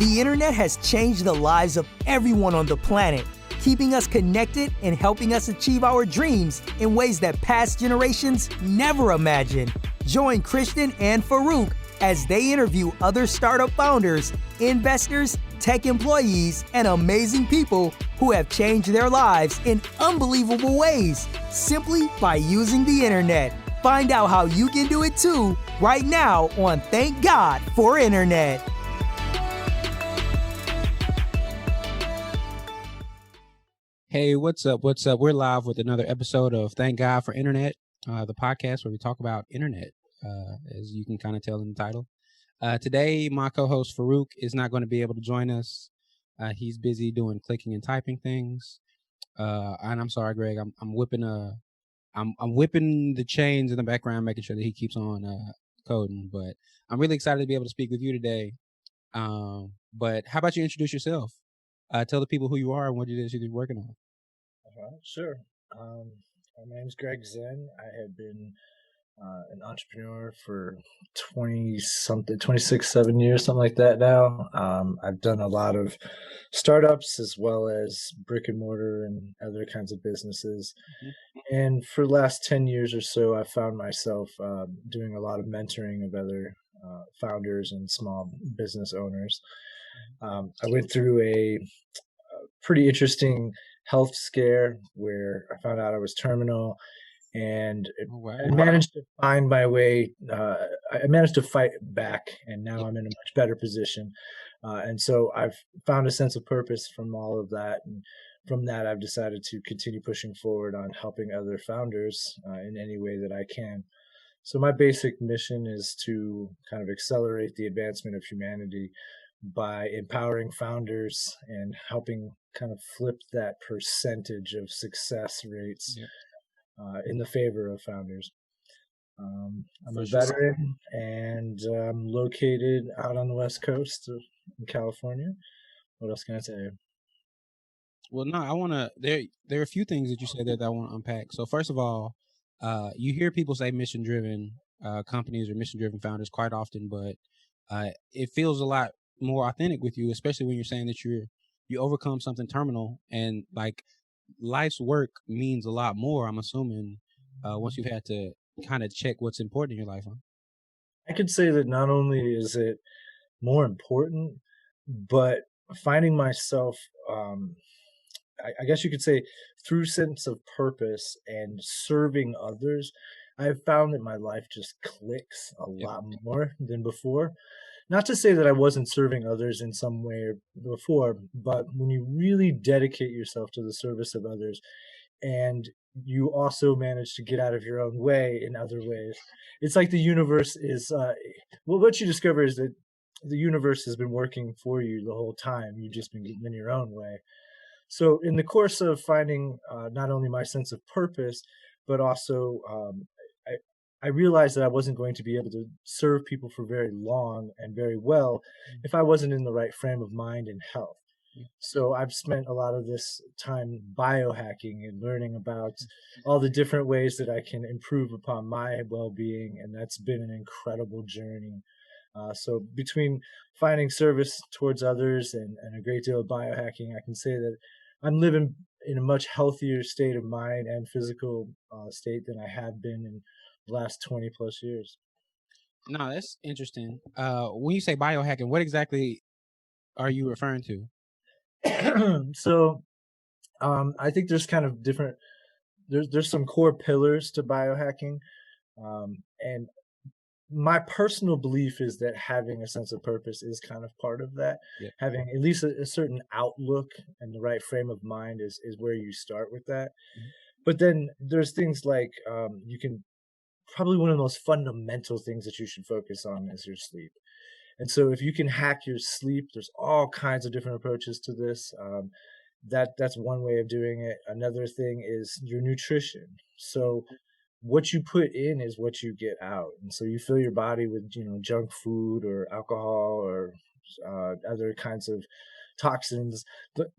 The internet has changed the lives of everyone on the planet, keeping us connected and helping us achieve our dreams in ways that past generations never imagined. Join Christian and Farouk as they interview other startup founders, investors, tech employees, and amazing people who have changed their lives in unbelievable ways simply by using the internet. Find out how you can do it too right now on Thank God for Internet. Hey, what's up? What's up? We're live with another episode of Thank God for Internet, the podcast where we talk about internet, as you can kind of tell in the title. Today, my co-host Farouk is not going to be able to join us. He's busy doing clicking and typing things. And I'm sorry, Greg. I'm whipping I'm whipping the chains in the background, making sure that he keeps on coding. But I'm really excited to be able to speak with you today. But how about you introduce yourself? Tell the people who you are and what it is you're working on. Sure. My name's Greg Zen. I have been an entrepreneur for 26, 7 years, something like that now. I've done a lot of startups as well as brick and mortar and other kinds of businesses. Mm-hmm. And for the last 10 years or so, I found myself doing a lot of mentoring of other founders and small business owners. I went through a pretty interesting health scare where I found out I was terminal, and I managed to find my way. I managed to fight back, and now I'm in a much better position. And so I've found a sense of purpose from all of that. And from that, I've decided to continue pushing forward on helping other founders in any way that I can. So my basic mission is to kind of accelerate the advancement of humanity by empowering founders and helping kind of flip that percentage of success rates in the favor of founders. I'm a veteran, and I'm located out on the West Coast in California. What else can I say? Well, no, I want to. There are a few things that you said that I want to unpack. So first of all, you hear people say mission-driven companies or mission-driven founders quite often, but it feels a lot more authentic with you, especially when you're saying that you overcome something terminal, and like life's work means a lot more, I'm assuming, once you've had to kind of check what's important in your life. Huh? I could say that not only is it more important, but finding myself, I guess you could say, through sense of purpose and serving others, I've found that my life just clicks a lot more than before. Not to say that I wasn't serving others in some way before, but when you really dedicate yourself to the service of others, and you also manage to get out of your own way in other ways, it's like the universe is, what you discover is that the universe has been working for you the whole time. You've just been getting in your own way. So in the course of finding not only my sense of purpose, but also I realized that I wasn't going to be able to serve people for very long and very well if I wasn't in the right frame of mind and health. So I've spent a lot of this time biohacking and learning about all the different ways that I can improve upon my well-being, and that's been an incredible journey. So between finding service towards others and a great deal of biohacking, I can say that I'm living in a much healthier state of mind and physical state than I have been in the last 20 plus years. No, that's interesting. When you say biohacking, what exactly are you referring to? So I think there's kind of different, there's some core pillars to biohacking. And my personal belief is that having a sense of purpose is kind of part of that. Yeah. Having at least a certain outlook and the right frame of mind is where you start with that. Mm-hmm. But then there's things like you can, probably one of the most fundamental things that you should focus on is your sleep. And so if you can hack your sleep, there's all kinds of different approaches to this. That's one way of doing it. Another thing is your nutrition. So what you put in is what you get out. And so you fill your body with, junk food or alcohol or other kinds of toxins,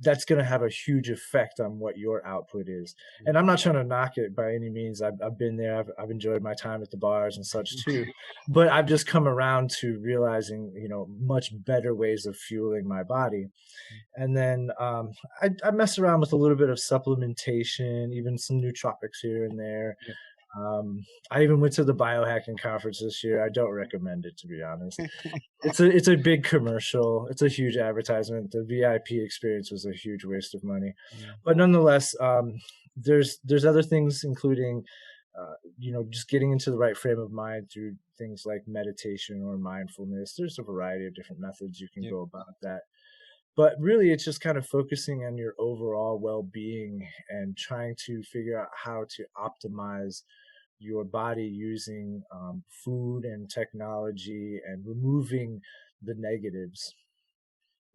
that's going to have a huge effect on what your output is. And I'm not trying to knock it by any means. I've been there. I've enjoyed my time at the bars and such too, but I've just come around to realizing, much better ways of fueling my body. And then I mess around with a little bit of supplementation, even some nootropics here and there. Yep. I even went to the biohacking conference this year. I don't recommend it, to be honest. It's a big commercial. It's a huge advertisement. The VIP experience was a huge waste of money. But nonetheless, there's other things, including just getting into the right frame of mind through things like meditation or mindfulness. There's a variety of different methods you can go about that. But really, it's just kind of focusing on your overall well-being and trying to figure out how to optimize your body using food and technology and removing the negatives.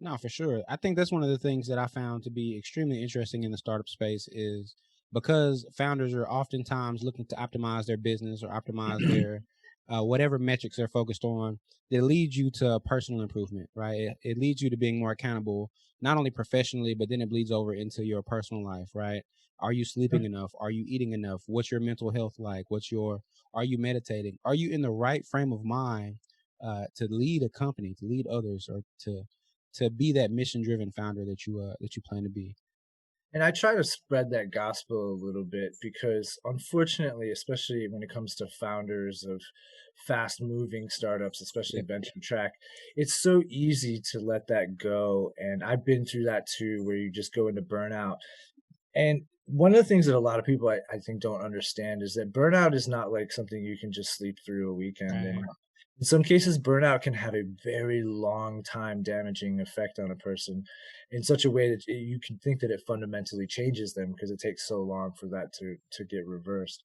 No, for sure. I think that's one of the things that I found to be extremely interesting in the startup space is because founders are oftentimes looking to optimize their business or optimize their whatever metrics they're focused on, that leads you to personal improvement, right? It leads you to being more accountable, not only professionally, but then it bleeds over into your personal life, right? Are you sleeping enough? Are you eating enough? What's your mental health like? Are you meditating? Are you in the right frame of mind to lead a company, to lead others, or to be that mission-driven founder that you plan to be? And I try to spread that gospel a little bit because, unfortunately, especially when it comes to founders of fast moving startups, especially venture track, it's so easy to let that go. And I've been through that too, where you just go into burnout. And one of the things that a lot of people I think don't understand is that burnout is not like something you can just sleep through a weekend. Right. And in some cases, burnout can have a very long time damaging effect on a person in such a way that you can think that it fundamentally changes them because it takes so long for that to get reversed.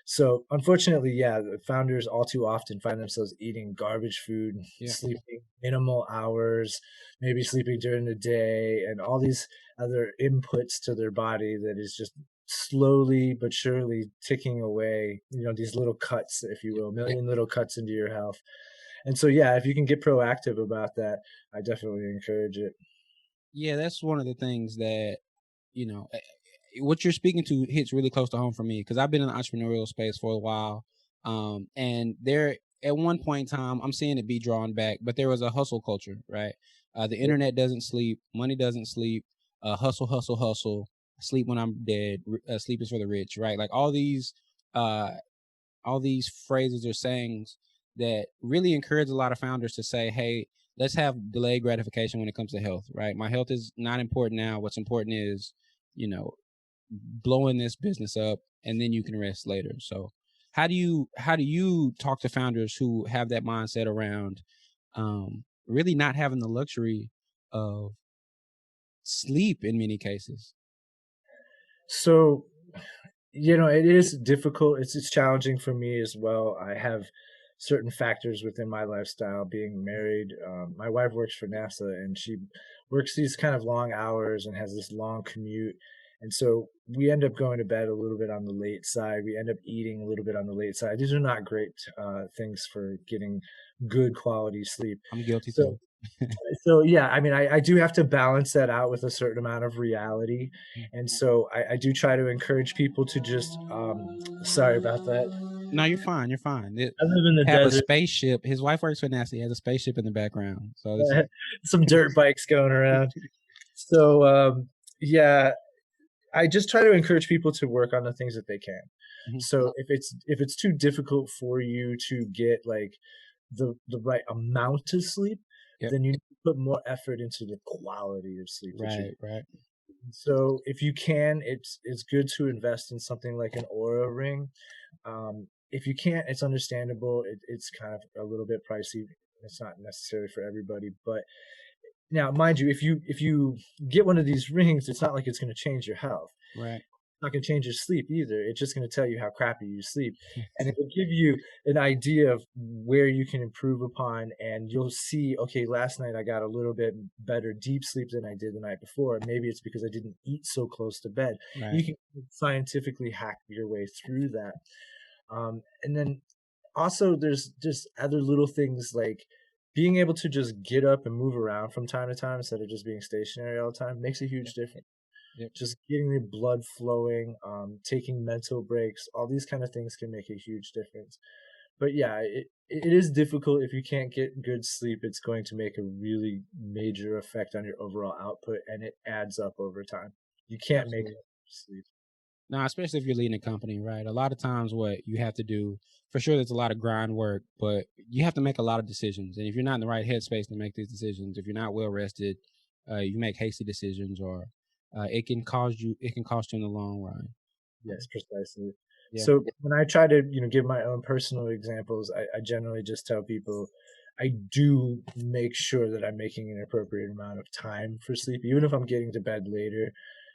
So unfortunately, the founders all too often find themselves eating garbage food, sleeping minimal hours, maybe sleeping during the day, and all these other inputs to their body that is just slowly but surely ticking away, these little cuts, if you will, a million little cuts into your health. And so, if you can get proactive about that, I definitely encourage it. Yeah, that's one of the things that, what you're speaking to hits really close to home for me because I've been in the entrepreneurial space for a while. And there, at one point in time, I'm seeing it be drawn back, but there was a hustle culture, right? The internet doesn't sleep, money doesn't sleep, hustle, hustle, hustle, sleep when I'm dead, sleep is for the rich, right? Like all these phrases or sayings that really encourage a lot of founders to say, hey, let's have delayed gratification when it comes to health, right? My health is not important now. What's important is, blowing this business up and then you can rest later. So how do you talk to founders who have that mindset around really not having the luxury of sleep in many cases? So, it is difficult. It's challenging for me as well. I have certain factors within my lifestyle, being married. My wife works for NASA and she works these kind of long hours and has this long commute. And so we end up going to bed a little bit on the late side. We end up eating a little bit on the late side. These are not great things for getting good quality sleep. I'm guilty So, too. I mean, I do have to balance that out with a certain amount of reality. And so I do try to encourage people to just, sorry about that. No, you're fine. You're fine. I live in the Have a desert. spaceship. His wife works for NASA. He has a spaceship in the background. So this is Some dirt bikes going around. So, I just try to encourage people to work on the things that they can. So if it's too difficult for you to get like the right amount of sleep, then you need to put more effort into the quality of sleep. Right. So if you can, it's good to invest in something like an Aura ring. If you can't, it's understandable. It's kind of a little bit pricey. It's not necessarily for everybody, but now, mind you, if you get one of these rings, it's not like it's going to change your health. Right. It's not going to change your sleep either. It's just going to tell you how crappy you sleep. And it will give you an idea of where you can improve upon. And you'll see, okay, last night I got a little bit better deep sleep than I did the night before. Maybe it's because I didn't eat so close to bed. Right. You can scientifically hack your way through that. And then also there's just other little things like being able to just get up and move around from time to time instead of just being stationary all the time makes a huge difference. Yep. Just getting the blood flowing, taking mental breaks, all these kind of things can make a huge difference. But yeah, it is difficult. If you can't get good sleep, it's going to make a really major effect on your overall output, and it adds up over time. You can't make Absolutely. it sleep. Now, especially if you're leading a company, right? A lot of times what you have to do, for sure, there's a lot of grind work, but you have to make a lot of decisions. And if you're not in the right headspace to make these decisions, if you're not well rested, you make hasty decisions, or it can cost you in the long run. Yes, precisely. Yeah. So when I try to, give my own personal examples, I generally just tell people I do make sure that I'm making an appropriate amount of time for sleep, even if I'm getting to bed later.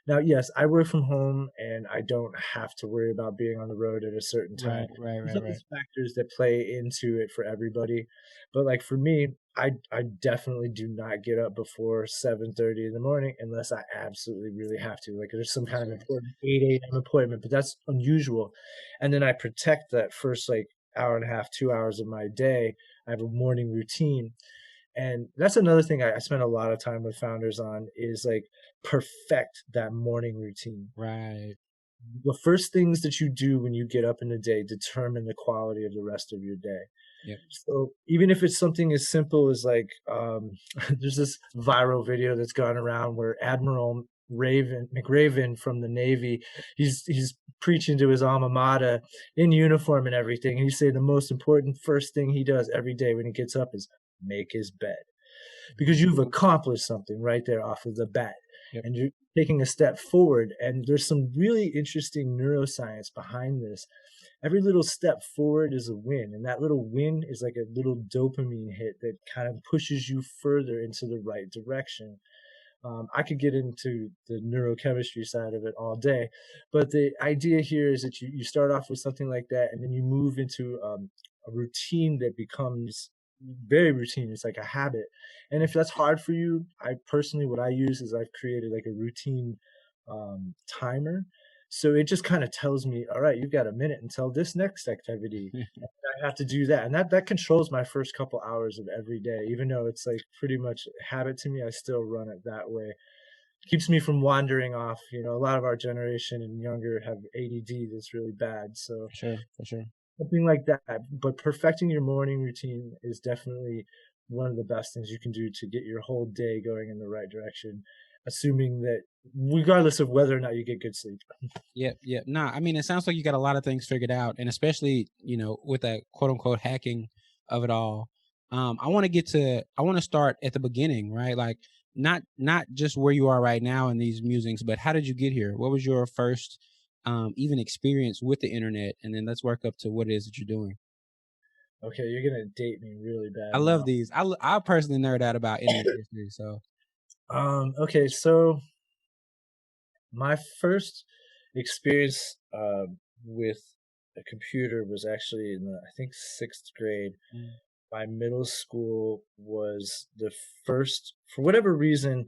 Now, yes, I work from home and I don't have to worry about being on the road at a certain time. There's all Right. these factors that play into it for everybody. But like for me, I definitely do not get up before 7:30 in the morning unless I absolutely really have to. Like there's some kind of important 8 a.m. appointment, but that's unusual. And then I protect that first like hour and a half, 2 hours of my day. I have a morning routine. And that's another thing I spend a lot of time with founders on is like perfect that morning routine. Right. The first things that you do when you get up in the day determine the quality of the rest of your day. Yep. So even if it's something as simple as like, there's this viral video that's gone around where Admiral McRaven from the Navy, he's preaching to his alma mater in uniform and everything. And he said the most important first thing he does every day when he gets up is make his bed, because you've accomplished something right there off of the bat. Yep. And you're taking a step forward. And there's some really interesting neuroscience behind this. Every little step forward is a win. And that little win is like a little dopamine hit that kind of pushes you further into the right direction. I could get into the neurochemistry side of it all day, but the idea here is that you start off with something like that, and then you move into a routine that becomes very routine. It's like a habit. And if that's hard for you, I personally, what I use is I've created like a routine timer. So it just kind of tells me, all right, you've got a minute until this next activity. I have to do that. And that controls my first couple hours of every day. Even though it's like pretty much habit to me, I still run it that way. Keeps me from wandering off. A lot of our generation and younger have ADD that's really bad. So For sure. something like that. But perfecting your morning routine is definitely one of the best things you can do to get your whole day going in the right direction, assuming that regardless of whether or not you get good sleep. Yep. Nah, I mean, it sounds like you got a lot of things figured out, and especially, with that quote unquote hacking of it all. I want to start at the beginning, right? Like not just where you are right now in these musings, but how did you get here? What was your first even experience with the internet? And then let's work up to what it is that you're doing. Okay, you're gonna date me really bad I love now. these. I personally nerd out about internet history. So Okay, so my first experience with a computer was actually in I think 6th grade. My middle school was the first, for whatever reason,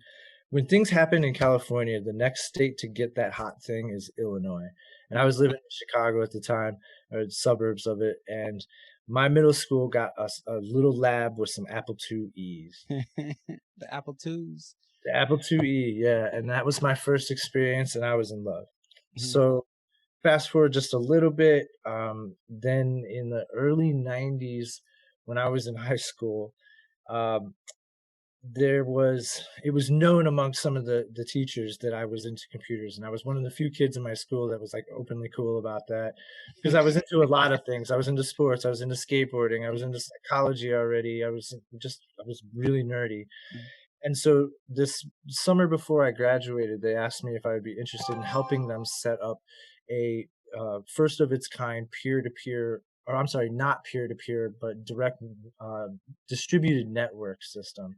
when things happen in California, the next state to get that hot thing is Illinois. And I was living in Chicago at the time, or the suburbs of it, and my middle school got us a little lab with some Apple IIe's. the Apple IIs. The Apple IIe, yeah, and that was my first experience, and I was in love. Mhm. So fast forward just a little bit, then in the early 90s, when I was in high school, um, it was known among some of the teachers that I was into computers, and I was one of the few kids in my school that was like openly cool about that, because I was into a lot of things. I was into sports, I was into skateboarding, I was into psychology already. I was really nerdy. And so this summer before I graduated, they asked me if I would be interested in helping them set up a first of its kind peer-to-peer, or I'm sorry, not peer-to-peer, but direct distributed network system.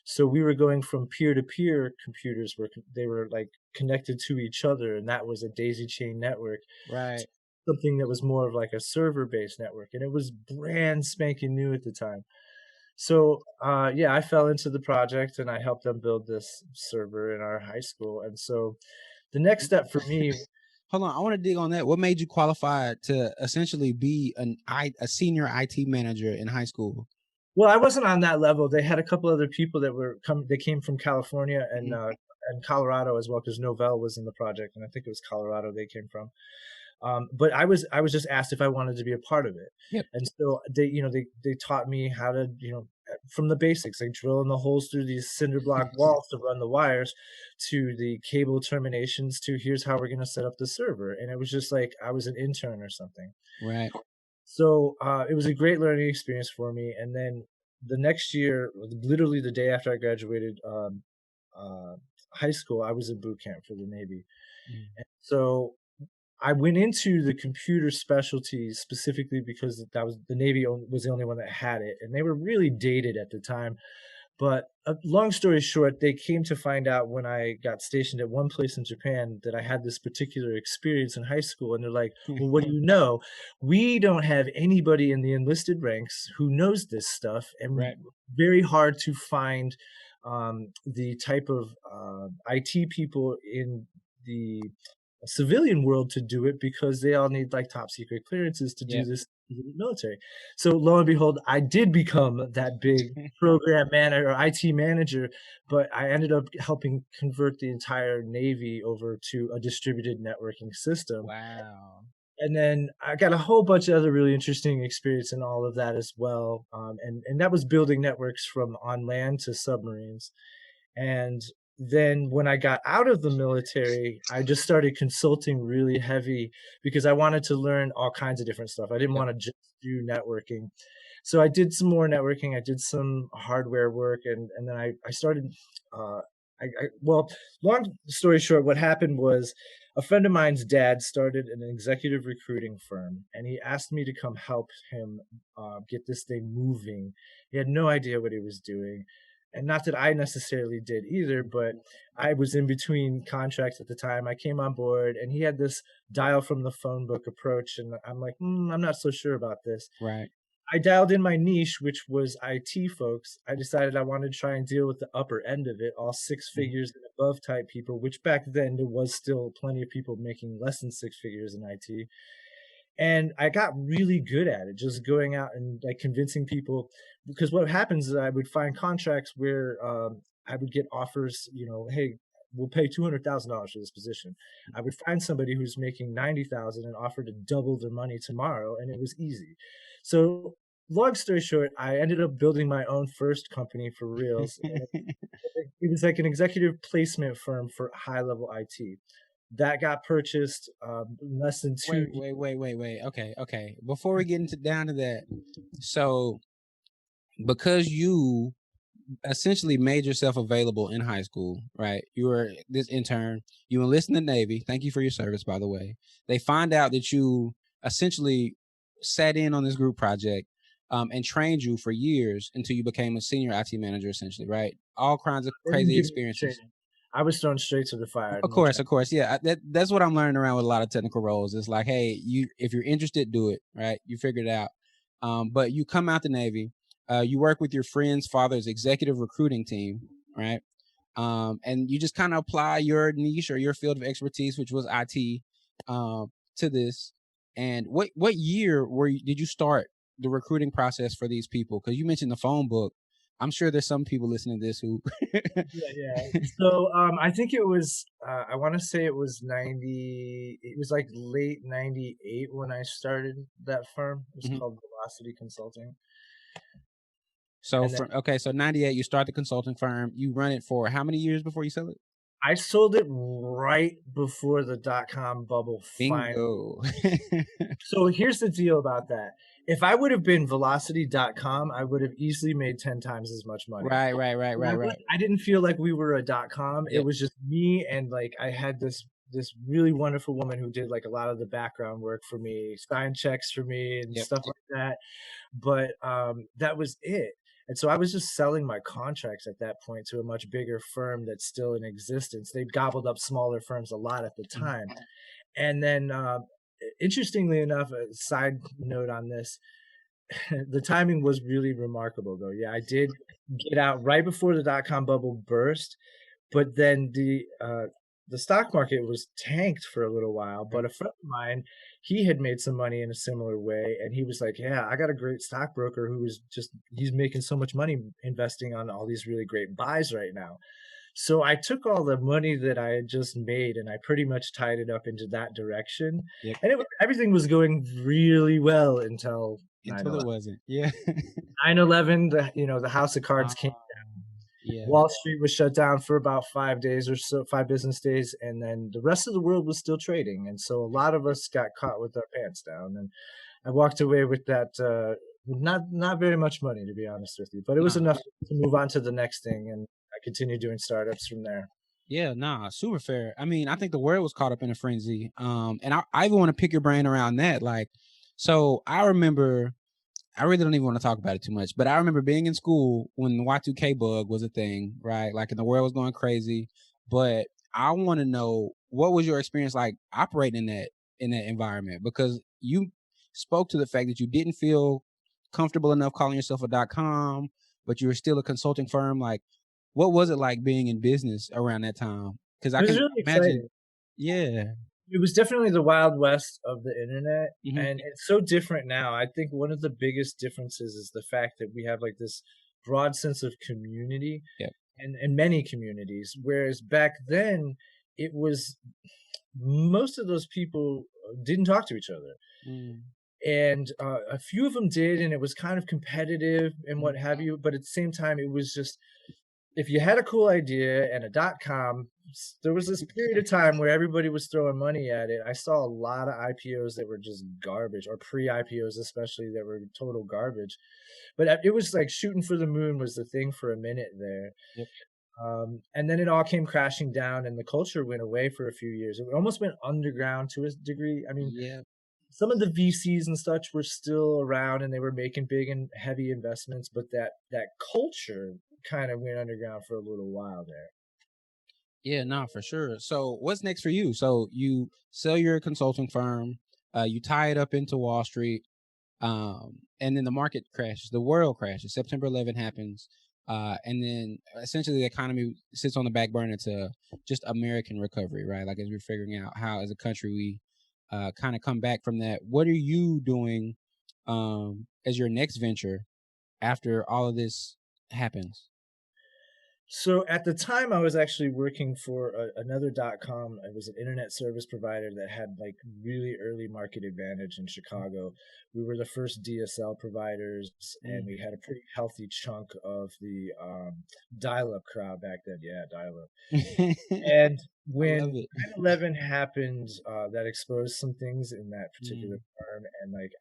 So we were going from peer-to-peer computers where they were like connected to each other, and that was a daisy chain network, Right. something that was more of like a server-based network, and it was brand spanking new at the time. So, yeah, I fell into the project and I helped them build this server in our high school. And so the next step for me, Hold on, I want to dig on that. What made you qualify to essentially be a senior IT manager in high school? Well, I wasn't on that level. They had a couple other people that they came from California Mhm. and Colorado as well, because Novell was in the project, and I think it was Colorado they came from. But I was just asked if I wanted to be a part of it, Yep. and so they taught me how to, from the basics, like drilling the holes through these cinder block walls to run the wires, to the cable terminations, to here's how we're going to set up the server, and it was just like I was an intern or something. Right. So it was a great learning experience for me. And then the next year, literally the day after I graduated uh, high school, I was in boot camp for the Navy. Mm. So I went into the computer specialty specifically because the Navy was the only one that had it, and they were really dated at the time. But long story short, they came to find out when I got stationed at one place in Japan that I had this particular experience in high school. And they're like, well, what do you know? We don't have anybody in the enlisted ranks who knows this stuff. And Right. very hard to find the type of IT people in the civilian world to do it, because they all need like top secret clearances to do Yep. this in the military. So lo and behold, I did become that big program manager or IT manager, but I ended up helping convert the entire Navy over to a distributed networking system. Wow. And then I got a whole bunch of other really interesting experience in all of that as well. And that was building networks from on land to submarines. And then when I got out of the military, I just started consulting really heavy because I wanted to learn all kinds of different stuff. I didn't Yep. want to just do networking. So I did some more networking. I did some hardware work, and then I started. Uh, well, long story short, what happened was a friend of mine's dad started an executive recruiting firm, and he asked me to come help him get this thing moving. He had no idea what he was doing, and not that I necessarily did either, but I was in between contracts at the time. I came on board, and he had this dial from the phone book approach, and I'm like, I'm not so sure about this. Right. I dialed in my niche, which was IT folks. I decided I wanted to try and deal with the upper end of it, all six Mhm. figures and above type people, which back then there was still plenty of people making less than six figures in IT. And I got really good at it, just going out and like convincing people. Because what happens is I would find contracts where I would get offers, hey, we'll pay $200,000 for this position. I would find somebody who's making 90,000 and offer to double their money tomorrow, and it was easy. So long story short, I ended up building my own first company for reals. And it was like an executive placement firm for high level IT that got purchased in less than Wait, 2 years. wait. Okay, okay. Before we get into down to that, so because you essentially made yourself available in high school, right? You were this intern, you enlist in the Navy. Thank you for your service, by the way. They find out that you essentially sat in on this group project and trained you for years until you became a senior IT manager, essentially, right? All kinds of They didn't crazy give me any experiences. training. I was thrown straight to the fire, no Of course, yeah. That's what I'm learning around with a lot of technical roles. It's like, hey, if you're interested, do it, right? You figure it out. But you come out the Navy, you work with your friend's father's executive recruiting team, right? And you just kind of apply your niche or your field of expertise, which was IT, to this. And what year did you start the recruiting process for these people? Because you mentioned the phone book. I'm sure there's some people listening to this who Yeah. So I think it was I want to say it was 90. It was like late 98 when I started that firm. It was Mhm. called Velocity Consulting. So And then from okay, so 98, you start the consulting firm. You run it for how many years before you sell it? I sold it right before the dot-com bubble finally. Bingo. So here's the deal about that. If I would have been Velocity.com, I would have easily made 10 times as much money. But Right. I didn't feel like we were a .com. It Yep. was just me, and like I had this really wonderful woman who did like a lot of the background work for me, signed checks for me and Yep. stuff like that. But that was it. And so I was just selling my contracts at that point to a much bigger firm that's still in existence. They'd gobbled up smaller firms a lot at the Mhm. time. And then interestingly enough, a side note on this, the timing was really remarkable though. Yeah, I did get out right before the dot-com bubble burst, but then the stock market was tanked for a little while. But Right. a friend of mine, he had made some money in a similar way. And he was like, yeah, I got a great stockbroker he's making so much money investing on all these really great buys right now. So I took all the money that I had just made and I pretty much tied it up into that direction. Yep. And everything was going really well until Until it 9/11. wasn't. Yeah. 9/11, the house of cards came. Yeah. Wall Street was shut down for about 5 days or so, 5 business days, and then the rest of the world was still trading. And so a lot of us got caught with our pants down. And I walked away with that, not very much money, to be honest with you, but it was Nah. enough to move on to the next thing. And I continued doing startups from there. Yeah, nah, super fair. I mean, I think the world was caught up in a frenzy. And I even want to pick your brain around that. Like, so I remember, I really don't even want to talk about it too much, but I remember being in school when the Y2K bug was a thing, right? Like, and the world was going crazy. But I want to know, what was your experience like operating in that environment? Because you spoke to the fact that you didn't feel comfortable enough calling yourself a .com, but you were still a consulting firm. Like, what was it like being in business around that time? Because I It was can really imagine. exciting. Yeah. It was definitely the Wild West of the internet, Mhm. and it's so different now. I think one of the biggest differences is the fact that we have like this broad sense of community, Yep. and many communities, whereas back then it was most of those people didn't talk to each other. Mm. And a few of them did, and it was kind of competitive and what have you. But at the same time, it was just, if you had a cool idea and a .com, there was this period of time where everybody was throwing money at it. I saw a lot of IPOs that were just garbage, or pre-IPOs especially, that were total garbage. But it was like shooting for the moon was the thing for a minute there. Yep. And then it all came crashing down, and the culture went away for a few years. It almost went underground to a degree. I mean, Yeah. some of the VCs and such were still around, and they were making big and heavy investments, but that culture kind of went underground for a little while there. Yeah, no, for sure. So what's next for you? So you sell your consulting firm, you tie it up into Wall Street, and then the market crashes, the world crashes, September 11 happens, and then essentially the economy sits on the back burner to just American recovery, right? Like, as we're figuring out how as a country we kind of come back from that. What are you doing as your next venture after all of this happens? So at the time, I was actually working for another .com. It was an internet service provider that had like really early market advantage in Chicago. We were the first DSL providers, and we had a pretty healthy chunk of the dial-up crowd back then. Yeah, dial-up. And when love it. 9/11 happened, that exposed some things in that particular firm, and like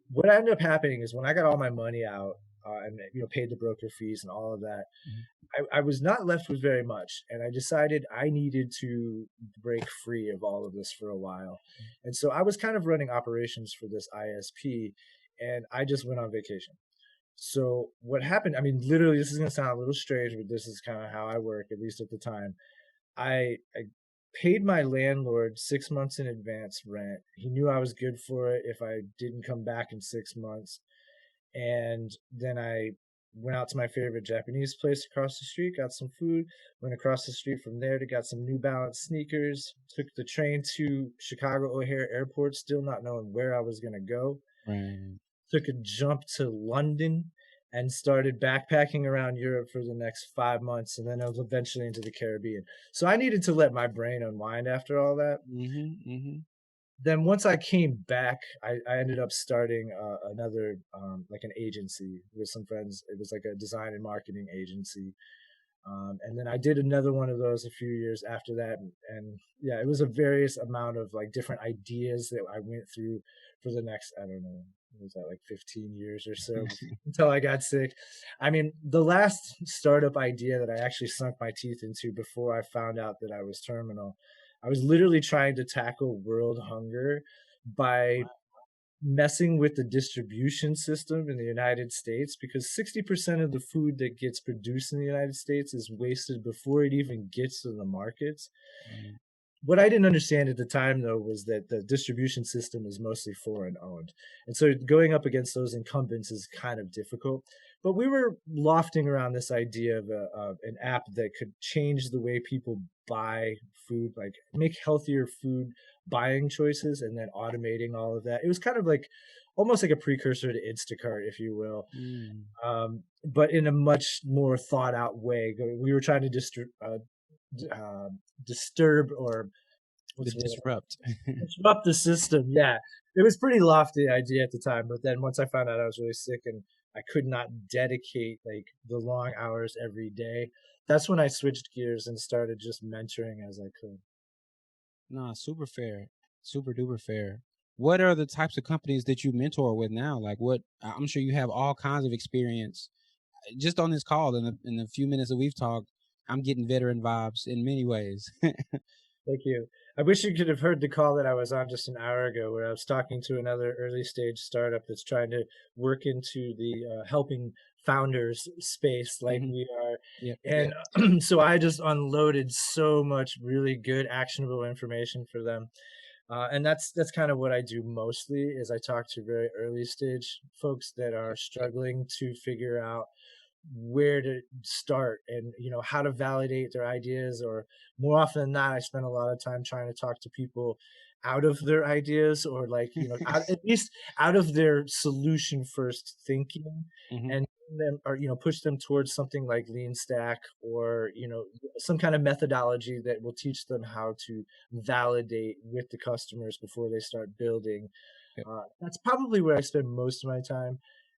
what ended up happening is when I got all my money out, and paid the broker fees and all of that, I was not left with very much, and I decided I needed to break free of all of this for a while. And so I was kind of running operations for this ISP, and I just went on vacation. So what happened, I mean, literally, this is going to sound a little strange, but this is kind of how I work, at least at the time. I paid my landlord 6 months in advance rent. He knew I was good for it if I didn't come back in 6 months. And then I went out to my favorite Japanese place across the street, got some food, went across the street from there to got some New Balance sneakers, took the train to Chicago O'Hare Airport, still not knowing where I was going to go. Right. Took a jump to London and started backpacking around Europe for the next 5 months. And then I was eventually into the Caribbean. So I needed to let my brain unwind after all that. Then once I came back, I ended up starting another, like an agency with some friends. It was like a design and marketing agency. And then I did another one of those a few years after that. And yeah, it was a various amount of like different ideas that I went through for the next, I don't know, what was that, like 15 years or so until I got sick. I mean, the last startup idea that I actually sunk my teeth into before I found out that I was terminal, I was literally trying to tackle world hunger by messing with the distribution system in the United States, because 60% of the food that gets produced in the United States is wasted before it even gets to the markets. What I didn't understand at the time, though, was that the distribution system is mostly foreign owned. And so going up against those incumbents is kind of difficult. But we were lofting around this idea of an app that could change the way people buy food, like make healthier food buying choices and then automating all of that. It was kind of like almost like a precursor to Instacart, if you will, but in a much more thought out way. We were trying to disturb or disrupt the system. Yeah, it was pretty lofty idea at the time, but then once I found out I was really sick and I could not dedicate like the long hours every day, that's when I switched gears and started just mentoring as I could. No, super fair, super duper fair. What are the types of companies that you mentor with now? Like, what? I'm sure you have all kinds of experience. Just on this call, in the few minutes that we've talked, I'm getting veteran vibes in many ways. Thank you. I wish you could have heard the call that I was on just an hour ago, where I was talking to another early stage startup that's trying to work into the helping founders space like we are. Yep. And so I just unloaded so much really good actionable information for them. And that's kind of what I do mostly is I talk to very early stage folks that are struggling to figure out where to start and how to validate their ideas, or more often than not I spend a lot of time trying to talk to people out of their ideas, or like at least out of their solution first thinking, and them or push them towards something like lean stack, or some kind of methodology that will teach them how to validate with the customers before they start building. That's probably where I spend most of my time.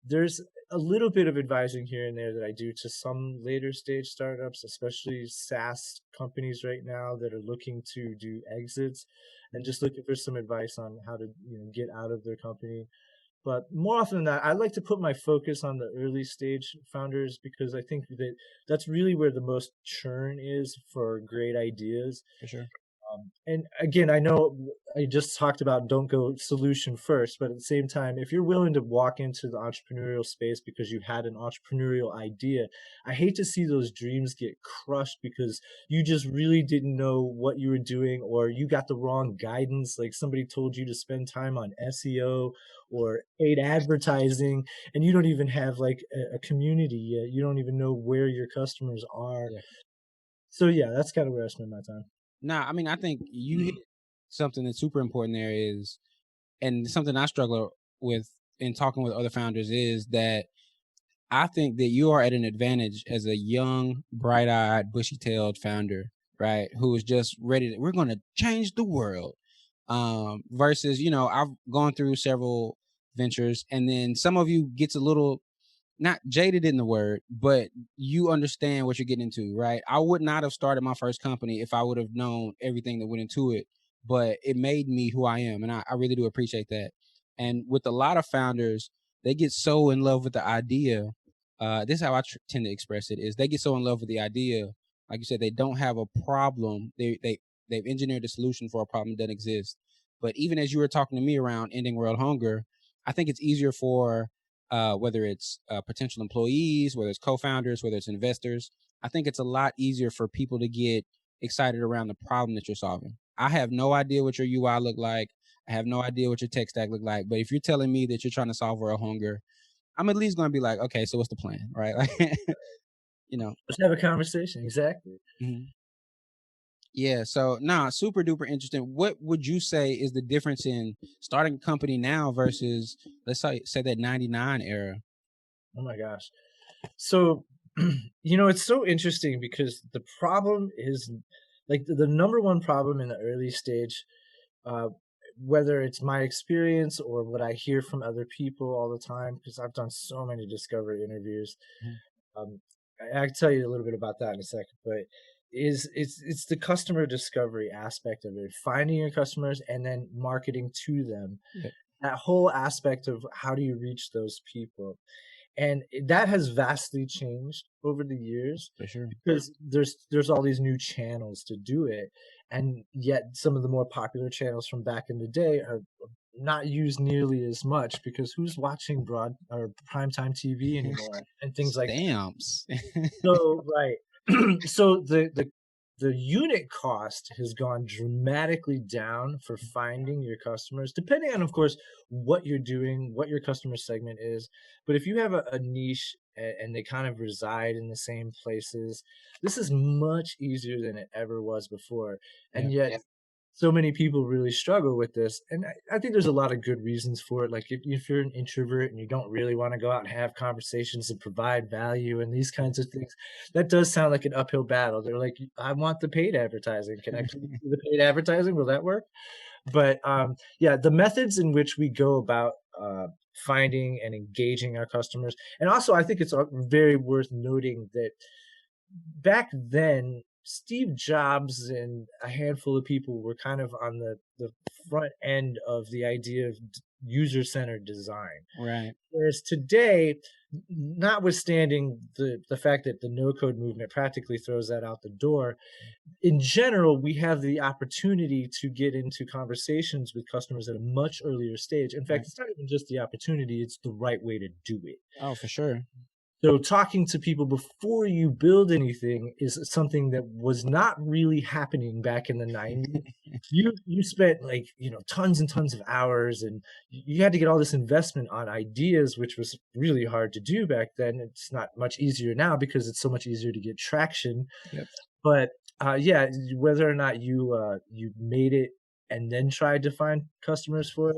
There's a little bit of advising here and there that I do to some later stage startups, especially SaaS companies right now that are looking to do exits and just looking for some advice on how to get out of their company. But more often than that, I like to put my focus on the early stage founders, because I think that that's really where the most churn is for great ideas. For sure. And again, I know I just talked about don't go solution first, but at the same time, if you're willing to walk into the entrepreneurial space because you had an entrepreneurial idea, I hate to see those dreams get crushed because you just really didn't know what you were doing, or you got the wrong guidance. Like somebody told you to spend time on SEO or paid advertising, and you don't even have like a community yet. You don't even know where your customers are. Yeah. So yeah, that's kind of where I spend my time. Nah, I mean, I think you hit something that's super important there is, and something I struggle with in talking with other founders is that I think that you are at an advantage as a young, bright-eyed, bushy-tailed founder, right? Who is just ready to, we're going to change the world. Versus, I've gone through several ventures, and then some of you gets a little, not jaded in the word, but you understand what you're getting into, right? I would not have started my first company if I would have known everything that went into it, but it made me who I am. And I really do appreciate that. And with a lot of founders, they get so in love with the idea. This is how I tend to express it: is they get so in love with the idea, like you said, they don't have a problem. They've engineered a solution for a problem that doesn't exist. But even as you were talking to me around ending world hunger, I think it's easier for whether it's potential employees, whether it's co-founders, whether it's investors. I think it's a lot easier for people to get excited around the problem that you're solving. I have no idea what your UI look like. I have no idea what your tech stack look like. But if you're telling me that you're trying to solve world hunger, I'm at least going to be like, okay, so what's the plan, right? Like, Let's have a conversation. Exactly. Mm-hmm. Yeah. So super duper interesting. What would you say is the difference in starting a company now versus, let's say that 99 era? Oh my gosh. So, it's so interesting because the problem is like the number one problem in the early stage, whether it's my experience or what I hear from other people all the time, because I've done so many discovery interviews. I can tell you a little bit about that in a second, but it's the customer discovery aspect of it, finding your customers and then marketing to them. Yeah. That whole aspect of how do you reach those people. And that has vastly changed over the years. For sure. Because there's all these new channels to do it. And yet some of the more popular channels from back in the day are not used nearly as much, because who's watching broad or primetime TV anymore and things like Stamps. that. So, right. So the the unit cost has gone dramatically down for finding your customers, depending on, of course, what you're doing, what your customer segment is. But if you have a niche and they kind of reside in the same places, this is much easier than it ever was before. Yeah. And yet, so many people really struggle with this. And I think there's a lot of good reasons for it. Like if you're an introvert and you don't really want to go out and have conversations and provide value and these kinds of things, that does sound like an uphill battle. They're like, I want the paid advertising. Can I please do the paid advertising? Will that work? But yeah, the methods in which we go about finding and engaging our customers. And also, I think it's very worth noting that back then, Steve Jobs and a handful of people were kind of on the front end of the idea of user-centered design. Right. Whereas today, notwithstanding the fact that the no-code movement practically throws that out the door, in general, we have the opportunity to get into conversations with customers at a much earlier stage. In fact, it's not even just the opportunity, it's the right way to do it. Oh, for sure. So talking to people before you build anything is something that was not really happening back in the 90s. You spent tons and tons of hours, and you had to get all this investment on ideas, which was really hard to do back then. It's not much easier now because it's so much easier to get traction. Yep. But yeah, whether or not you made it and then tried to find customers for it,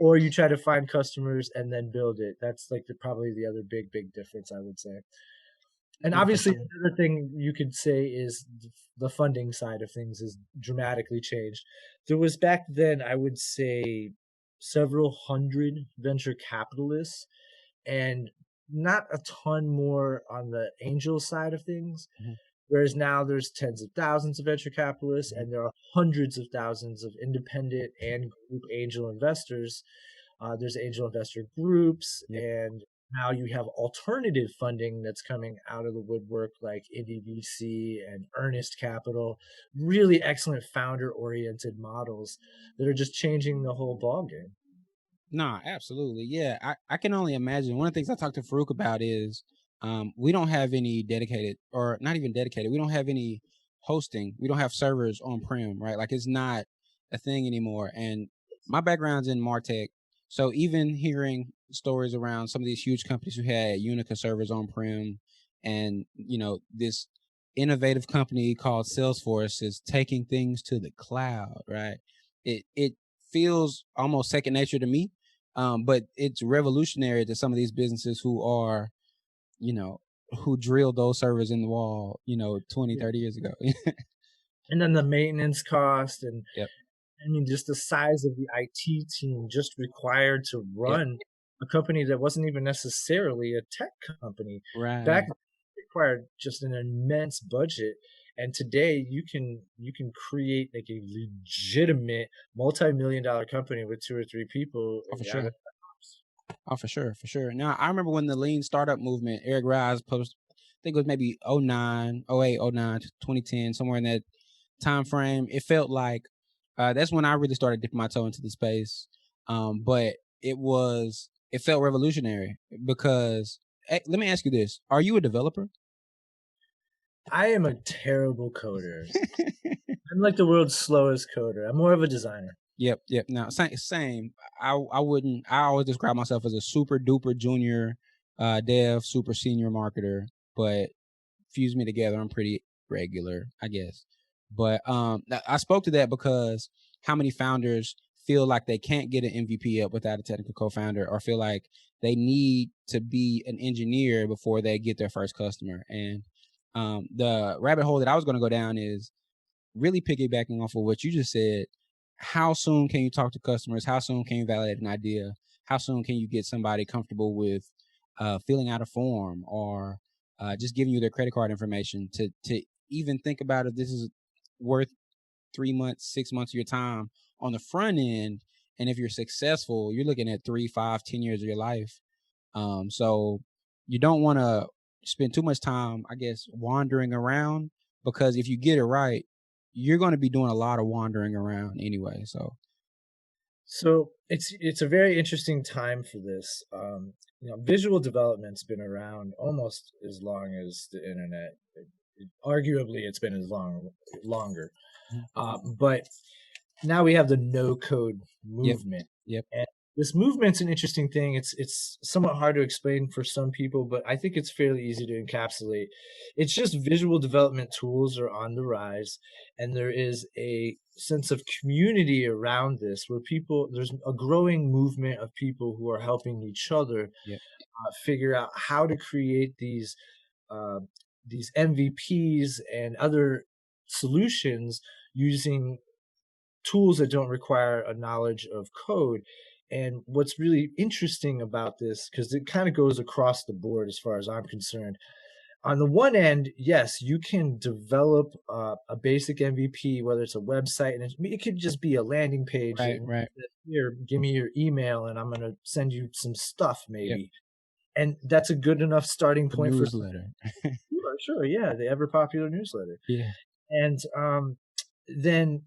or you try to find customers and then build it. That's like probably the other big difference, I would say. And obviously, another thing you could say is the funding side of things has dramatically changed. There was back then, I would say, several hundred venture capitalists and not a ton more on the angel side of things. Mm-hmm. Whereas now there's tens of thousands of venture capitalists and there are hundreds of thousands of independent and group angel investors. There's angel investor groups, and now you have alternative funding that's coming out of the woodwork like IndieVC and Earnest Capital, really excellent founder-oriented models that are just changing the whole ballgame. No, absolutely. Yeah, I can only imagine. One of the things I talked to Farouk about is we don't have any dedicated, or not even dedicated, we don't have any hosting. We don't have servers on-prem, right? Like it's not a thing anymore. And my background's in MarTech. So even hearing stories around some of these huge companies who had Unica servers on-prem and, this innovative company called Salesforce is taking things to the cloud, right? It feels almost second nature to me. But it's revolutionary to some of these businesses who are, who drilled those servers in the wall, 20, 30 years ago. And then the maintenance cost and Yep. I mean, just the size of the IT team just required to run a company that wasn't even necessarily a tech company. Right. Back then, it required just an immense budget. And today you can create like a legitimate multi-million-dollar company with 2 or 3 people. Oh, for sure. Oh, for sure. Now, I remember when the lean startup movement, Eric Ries posted, I think it was maybe 09, 08, 09, 2010, somewhere in that time frame. It felt like that's when I really started dipping my toe into the space. But it felt revolutionary because, let me ask you this. Are you a developer? I am a terrible coder. I'm like the world's slowest coder. I'm more of a designer. Yep. Now, same. I always describe myself as a super duper junior dev, super senior marketer, but fuse me together, I'm pretty regular, I guess. But I spoke to that because how many founders feel like they can't get an MVP up without a technical co-founder, or feel like they need to be an engineer before they get their first customer. And the rabbit hole that I was going to go down is really piggybacking off of what you just said. How soon can you talk to customers? How soon can you validate an idea? How soon can you get somebody comfortable with filling out a form, or just giving you their credit card information to even think about if this is worth 3 months, 6 months of your time on the front end? And if you're successful, you're looking at 3, 5, 10 years of your life. So you don't want to spend too much time, I guess, wandering around, because if you get it right, you're going to be doing a lot of wandering around anyway. So it's a very interesting time for this. Visual development's been around almost as long as the internet. Arguably, it's been as longer. Mhm. But now we have the no code Yep. movement. Yep. And this movement's an interesting thing. It's somewhat hard to explain for some people, but I think it's fairly easy to encapsulate. It's just visual development tools are on the rise, and there is a sense of community around this where there's a growing movement of people who are helping each other Yep. figure out how to create uh, these MVPs and other solutions using tools that don't require a knowledge of code. And what's really interesting about this, because it kind of goes across the board as far as I'm concerned. On the one end, yes, you can develop a basic MVP, whether it's a website, and it could just be a landing page. Right. And Right. here, give me your email, and I'm going to send you some stuff, Yep. maybe. And that's a good enough starting The point for newsletter. sure, yeah, the ever popular newsletter. Yeah. And then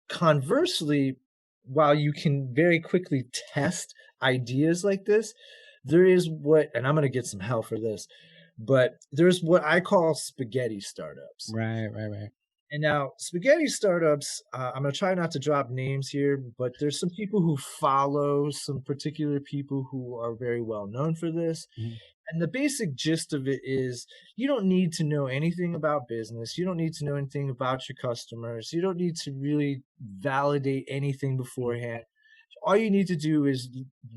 conversely, while you can very quickly test ideas like this, there is and I'm going to get some hell for this, but there's what I call spaghetti startups. Right. Right. Right. And now, spaghetti startups, I'm going to try not to drop names here, but there's some people who follow some particular people who are very well known for this. Mhm. And the basic gist of it is you don't need to know anything about business. You don't need to know anything about your customers. You don't need to really validate anything beforehand. All you need to do is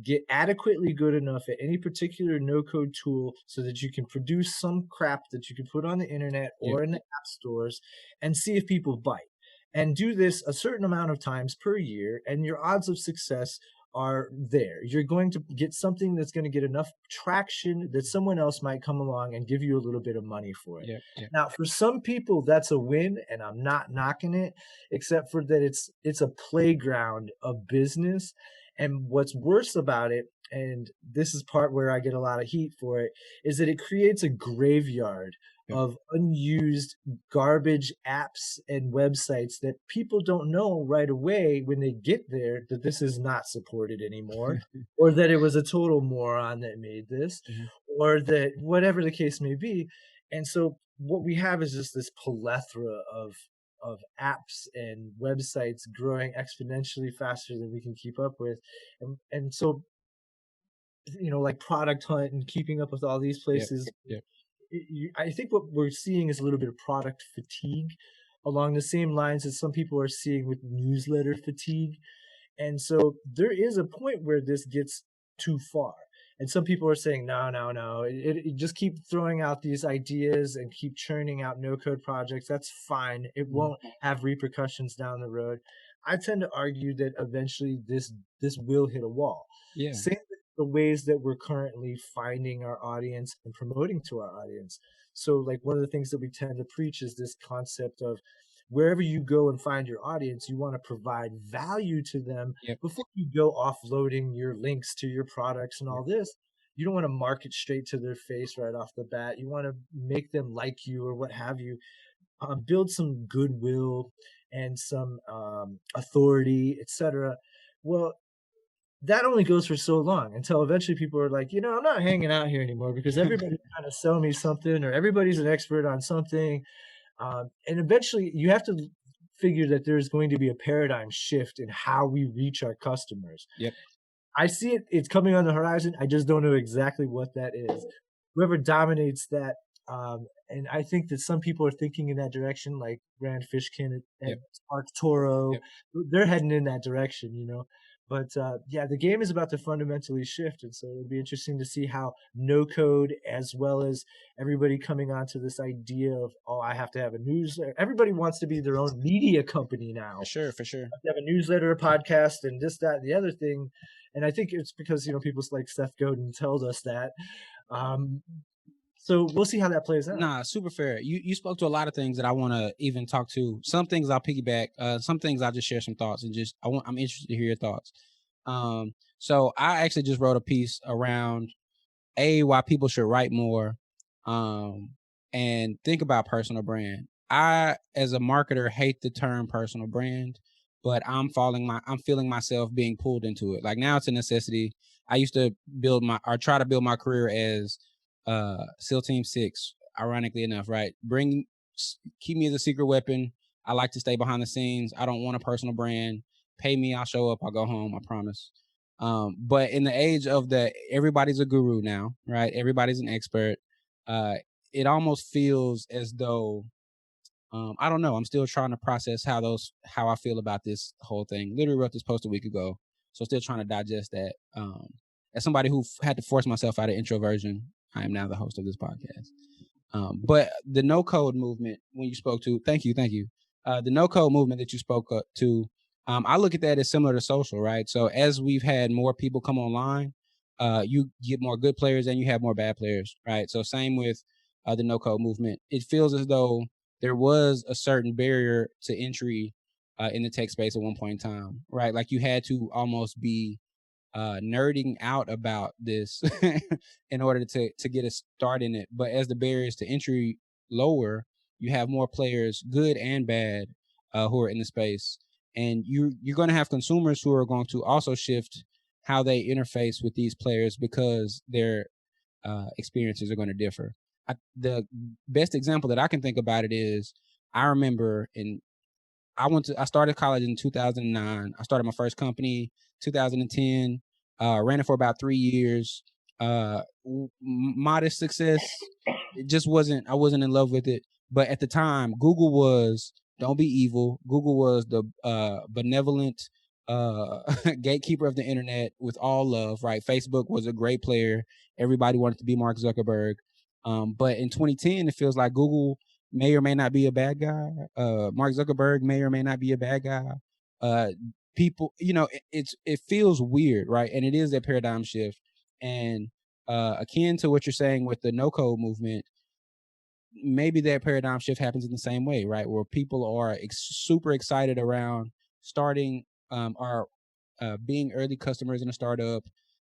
get adequately good enough at any particular no-code tool so that you can produce some crap that you can put on the internet Yep. or in the app stores and see if people bite. And do this a certain amount of times per year, and your odds of success are there. You're going to get something that's going to get enough traction that someone else might come along and give you a little bit of money for it. Yep. Yep. Now, for some people, that's a win, and I'm not knocking it, except for that it's a playground of business. And what's worse about it, and this is part where I get a lot of heat for it, is that it creates a graveyard Yep. of unused garbage apps and websites that people don't know right away when they get there that this is not supported anymore, or that it was a total moron that made this, Mhm. or that whatever the case may be. And so what we have is just this plethora of apps and websites growing exponentially faster than we can keep up with. And so, like Product Hunt and keeping up with all these Yep. places, Yep. I think what we're seeing is a little bit of product fatigue along the same lines as some people are seeing with newsletter fatigue. And so there is a point where this gets too far. And some people are saying, no, no, no, it just keep throwing out these ideas and keep churning out no code projects. That's fine. It won't have repercussions down the road. I tend to argue that eventually this will hit a wall. Yeah. Same with the ways that we're currently finding our audience and promoting to our audience. So like one of the things that we tend to preach is this concept of wherever you go and find your audience, you want to provide value to them Yep. before you go offloading your links to your products and all this. You don't want to market straight to their face right off the bat. You want to make them like you or what have you. Build some goodwill and some authority, etc. Well, that only goes for so long until eventually people are like, I'm not hanging out here anymore because everybody's trying to sell me something or everybody's an expert on something. And eventually you have to figure that there's going to be a paradigm shift in how we reach our customers. Yep. I see it. It's coming on the horizon. I just don't know exactly what that is. Whoever dominates that. And I think that some people are thinking in that direction, like Rand Fishkin and Arcturo. Yep. They're heading in that direction, But yeah, the game is about to fundamentally shift. And so it'll be interesting to see how no code, as well as everybody coming onto this idea of, I have to have a newsletter. Everybody wants to be their own media company now. For sure. For sure. You have a newsletter, a podcast, and this, that, and the other thing. And I think it's because, people like Seth Godin tells us that. So we'll see how that plays out. Nah, super fair. You spoke to a lot of things that I want to even talk to. Some things I'll piggyback. Some things I'll just share some thoughts and I'm interested to hear your thoughts. So I actually just wrote a piece around why people should write more, and think about personal brand. I, as a marketer, hate the term personal brand, but I'm feeling myself being pulled into it. Like now it's a necessity. I used to try to build my career as SEAL Team 6. ironically enough, right? Keep me as a secret weapon. I like to stay behind the scenes. I don't want a personal brand. Pay me, I'll show up, I'll go home, I promise. But in the age of everybody's a guru now, right? Everybody's an expert. It almost feels as though, I don't know. I'm still trying to process how I feel about this whole thing. Literally wrote this post a week ago, so still trying to digest that. As somebody who had to force myself out of introversion, I am now the host of this podcast. But the no code movement, when you spoke to, thank you. The no code movement that you spoke to, I look at that as similar to social, right? So as we've had more people come online, you get more good players and you have more bad players, right? So same with the no code movement. It feels as though there was a certain barrier to entry in the tech space at one point in time, right? Like you had to almost be nerding out about this in order to get a start in it. But as the barriers to entry lower, you have more players, good and bad, who are in the space, and you're going to have consumers who are going to also shift how they interface with these players because their experiences are going to differ. The best example that I can think about it is I remember I started college in 2009. I started my first company 2010. Ran it for about 3 years. Modest success. I wasn't in love with it. But at the time, Google was, don't be evil. Google was the benevolent gatekeeper of the internet with all love, right? Facebook was a great player. Everybody wanted to be Mark Zuckerberg. But in 2010, it feels like Google may or may not be a bad guy. Mark Zuckerberg may or may not be a bad guy. People, it feels weird, right? And it is that paradigm shift. And akin to what you're saying with the no code movement, maybe that paradigm shift happens in the same way, right? Where people are super excited around starting or being early customers in a startup.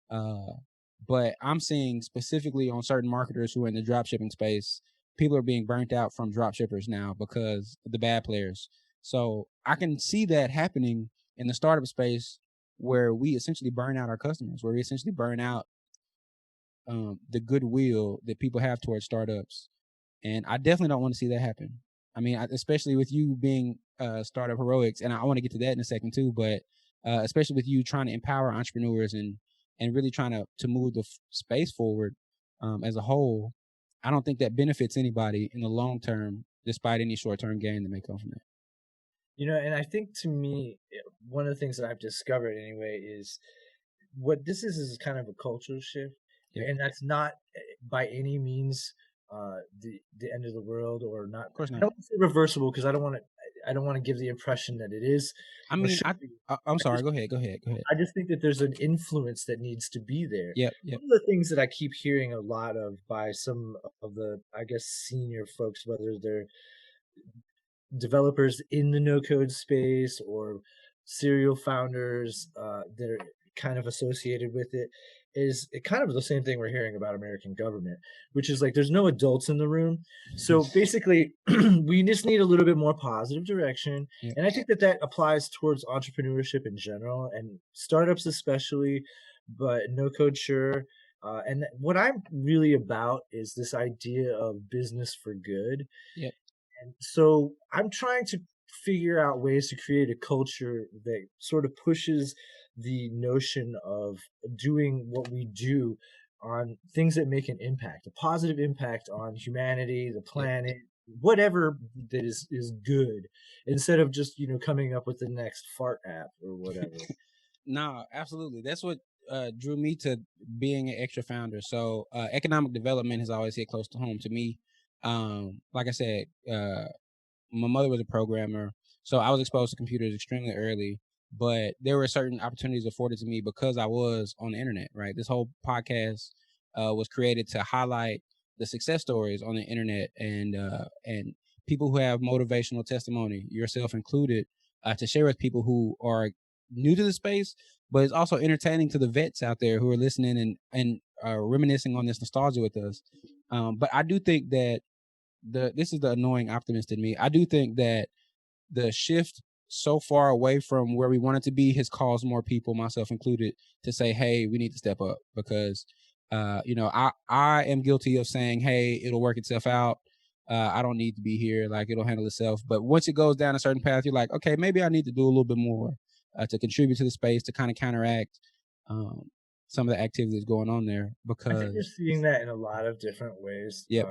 But I'm seeing specifically on certain marketers who are in the dropshipping space, people are being burnt out from dropshippers now because of the bad players. So I can see that happening in the startup space where we essentially burn out our customers, where we essentially burn out the goodwill that people have towards startups. And I definitely don't want to see that happen. I mean, especially with you being Startup Heroics, and I want to get to that in a second too, but especially with you trying to empower entrepreneurs and really trying to move the space forward as a whole, I don't think that benefits anybody in the long term, despite any short-term gain that may come from it. And I think to me, one of the things that I've discovered anyway is what this is kind of a cultural shift. Yeah. And that's not by any means the end of the world, or not. Of course not. I don't want to say reversible because I don't want to give the impression that it is. I mean, I'm sorry. Go ahead. I just think that there's an influence that needs to be there. Yep. One of the things that I keep hearing a lot of by some of the, I guess, senior folks, whether they're developers in the no-code space or serial founders that are kind of associated with it, is it kind of the same thing we're hearing about American government, which is like there's no adults in the room. So basically, we just need a little bit more positive direction. Yeah. And I think that applies towards entrepreneurship in general and startups especially, but no code, sure. And what I'm really about is this idea of business for good. Yep. And so I'm trying to figure out ways to create a culture that sort of pushes the notion of doing what we do on things that make an impact, a positive impact on humanity, the planet, whatever that is good, instead of just, coming up with the next fart app or whatever. No, absolutely. That's what drew me to being an extra founder. So economic development has always hit close to home to me. Like I said, my mother was a programmer, so I was exposed to computers extremely early, but there were certain opportunities afforded to me because I was on the internet, right? This whole podcast was created to highlight the success stories on the internet and people who have motivational testimony, yourself included, to share with people who are new to the space, but it's also entertaining to the vets out there who are listening and reminiscing on this nostalgia with us. But I do think that this is the annoying optimist in me. I do think that the shift so far away from where we want it to be has caused more people, myself included, to say, hey, we need to step up, because I am guilty of saying, hey, it'll work itself out. I don't need to be here. Like, it'll handle itself. But once it goes down a certain path, you're like, okay, maybe I need to do a little bit more to contribute to the space, to kind of counteract some of the activities going on there. I think we're Because, seeing that in a lot of different ways. yep,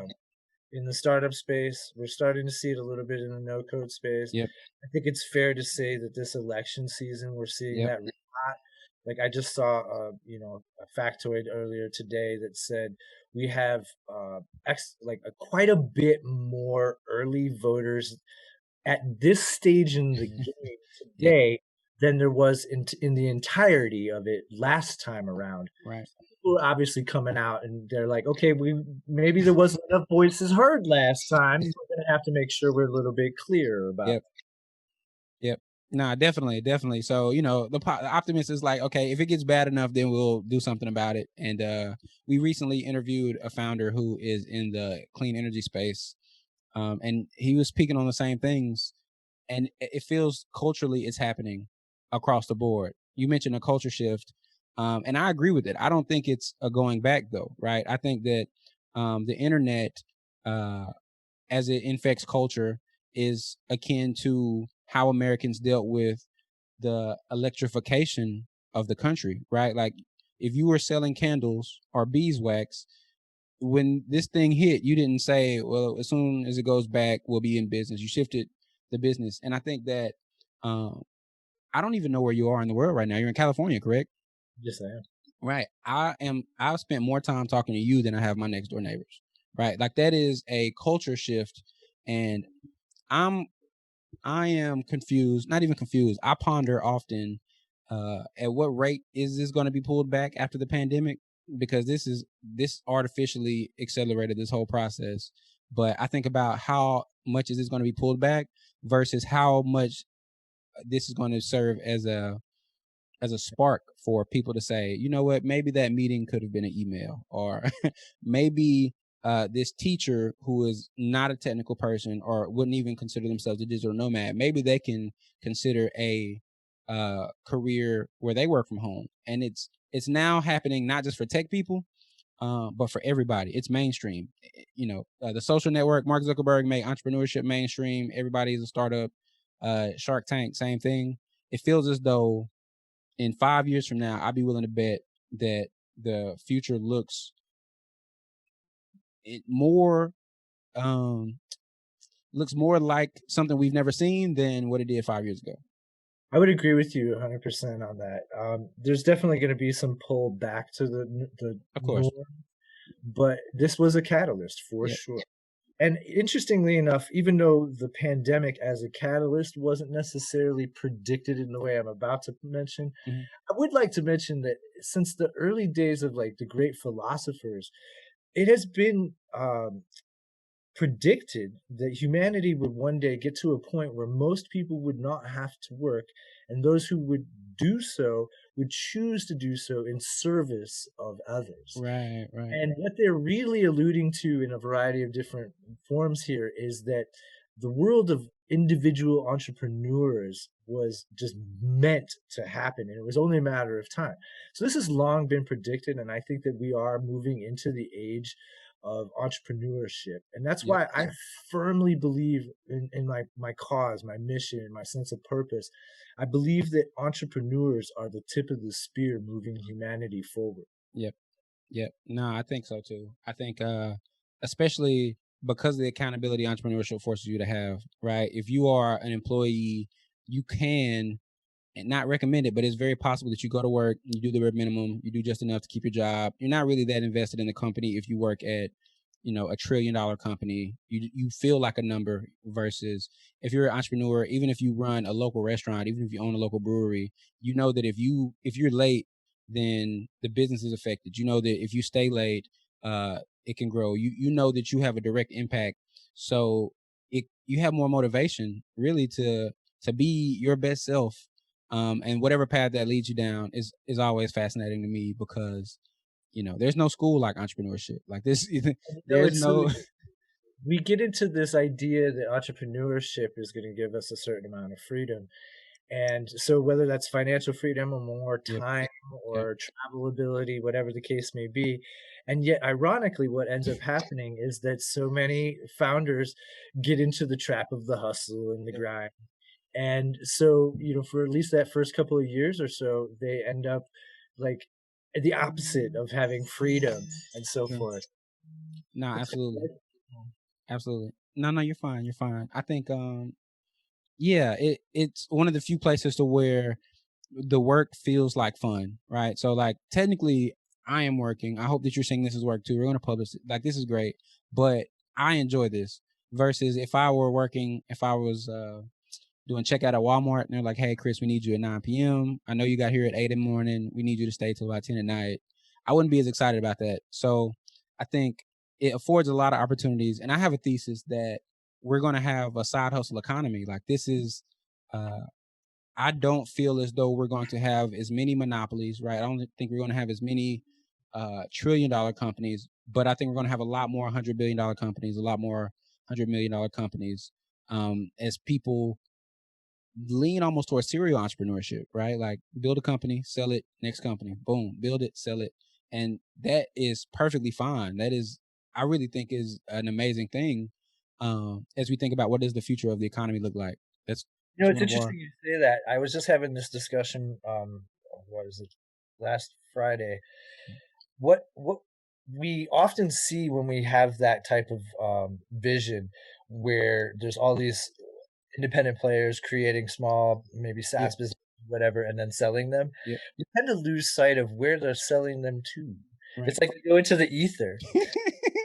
In the startup space, we're starting to see it a little bit in the no code space. yep, I think it's fair to say that this election season, we're seeing yep, that a lot. Like I just saw, a factoid earlier today that said we have quite a bit more early voters at this stage in the game yep, today than there was in the entirety of it last time around. right, People are obviously coming out and they're like, okay, we maybe there wasn't enough voices heard last time. We're gonna have to make sure we're a little bit clearer about yep, yep. Nah, definitely, definitely. So, the optimist is like, okay, if it gets bad enough, then we'll do something about it. And we recently interviewed a founder who is in the clean energy space, and he was speaking on the same things. And it feels culturally it's happening across the board. You mentioned a culture shift, and I agree with it. I don't think it's a going back though, right? I think that the internet, uh, as it infects culture, is akin to how Americans dealt with the electrification of the country, right? Like, if you were selling candles or beeswax, when this thing hit, you didn't say, well, as soon as it goes back, we'll be in business. You shifted the business. And I think that, um, I don't even know where you are in the world right now. You're in California, correct? just saying. Right. I've spent more time talking to you than I have my next door neighbors. Right. Like, that is a culture shift. And I'm, I am confused, not even confused. I ponder often, at what rate is this going to be pulled back after the pandemic? Because this artificially accelerated this whole process. But I think about how much is this going to be pulled back versus how much this is going to serve as a spark for people to say, you know what, maybe that meeting could have been an email, or maybe this teacher who is not a technical person or wouldn't even consider themselves a digital nomad, maybe they can consider a career where they work from home. And it's now happening not just for tech people, but for everybody. It's mainstream. The social network, Mark Zuckerberg made entrepreneurship mainstream. Everybody is a startup. Shark Tank, same thing. It feels as though in 5 years from now, I'd be willing to bet that the future looks more like something we've never seen than what it did 5 years ago. I would agree with you 100% on that. There's definitely going to be some pull back to the Of course. norm, but this was a catalyst for Yep. sure. And interestingly enough, even though the pandemic as a catalyst wasn't necessarily predicted in the way I'm about to mention, Mm-hmm. I would like to mention that since the early days of like the great philosophers, it has been predicted that humanity would one day get to a point where most people would not have to work, and those who would do so would choose to do so in service of others. Right. And what they're really alluding to in a variety of different forms here is that the world of individual entrepreneurs was just meant to happen, and it was only a matter of time. So this has long been predicted, and I think that we are moving into the age of entrepreneurship. And that's Yep. why I firmly believe in my cause, my mission, my sense of purpose. I believe that entrepreneurs are the tip of the spear moving humanity forward. Yep. No, I think so too. I think, especially because of the accountability entrepreneurship forces you to have, right? If you are an employee, you can, and not recommend it, but it's very possible that you go to work, you do the bare minimum, you do just enough to keep your job. You're not really that invested in the company. If you work at, $1 trillion company, you feel like a number, versus if you're an entrepreneur, even if you run a local restaurant, even if you own a local brewery, you know that if you're late, then the business is affected. You know that if you stay late, it can grow. You know that you have a direct impact. So you have more motivation really to be your best self. And whatever path that leads you down is always fascinating to me, because there's no school like entrepreneurship. Like this, there's no. We get into this idea that entrepreneurship is going to give us a certain amount of freedom. And so whether that's financial freedom or more Yep. time Yep. or travel ability, whatever the case may be. And yet, ironically, what ends up happening is that so many founders get into the trap of the hustle and the Yep. grind. And so, for at least that first couple of years or so, they end up like the opposite of having freedom and so Yeah. forth. No, absolutely. Absolutely. No, you're fine. You're fine. I think, yeah, it's one of the few places to where the work feels like fun, right? So like technically I am working. I hope that you're saying this is work too. We're going to publish it. Like this is great, but I enjoy this versus if I were working, if I was doing checkout at Walmart and they're like, hey, Chris, we need you at 9 p.m. I know you got here at 8 in the morning. We need you to stay till about 10 at night. I wouldn't be as excited about that. So I think it affords a lot of opportunities. And I have a thesis that we're going to have a side hustle economy. Like this is, uh, I don't feel as though we're going to have as many monopolies, right? I don't think we're going to have as many $1 trillion companies, but I think we're going to have a lot more $100 billion companies, a lot more $100 million companies, as people lean almost towards serial entrepreneurship, right? Like build a company, sell it, next company, boom, build it, sell it. And that is perfectly fine. That is, I really think is an amazing thing. As we think about what does the future of the economy look like? That's It's one of our, interesting you say that. I was just having this discussion, what is it, last Friday. What we often see when we have that type of vision, where there's all these independent players creating small, maybe yeah, SaaS business, whatever, and then selling them, yeah, we tend to lose sight of where they're selling them to. right. It's like they go into the ether.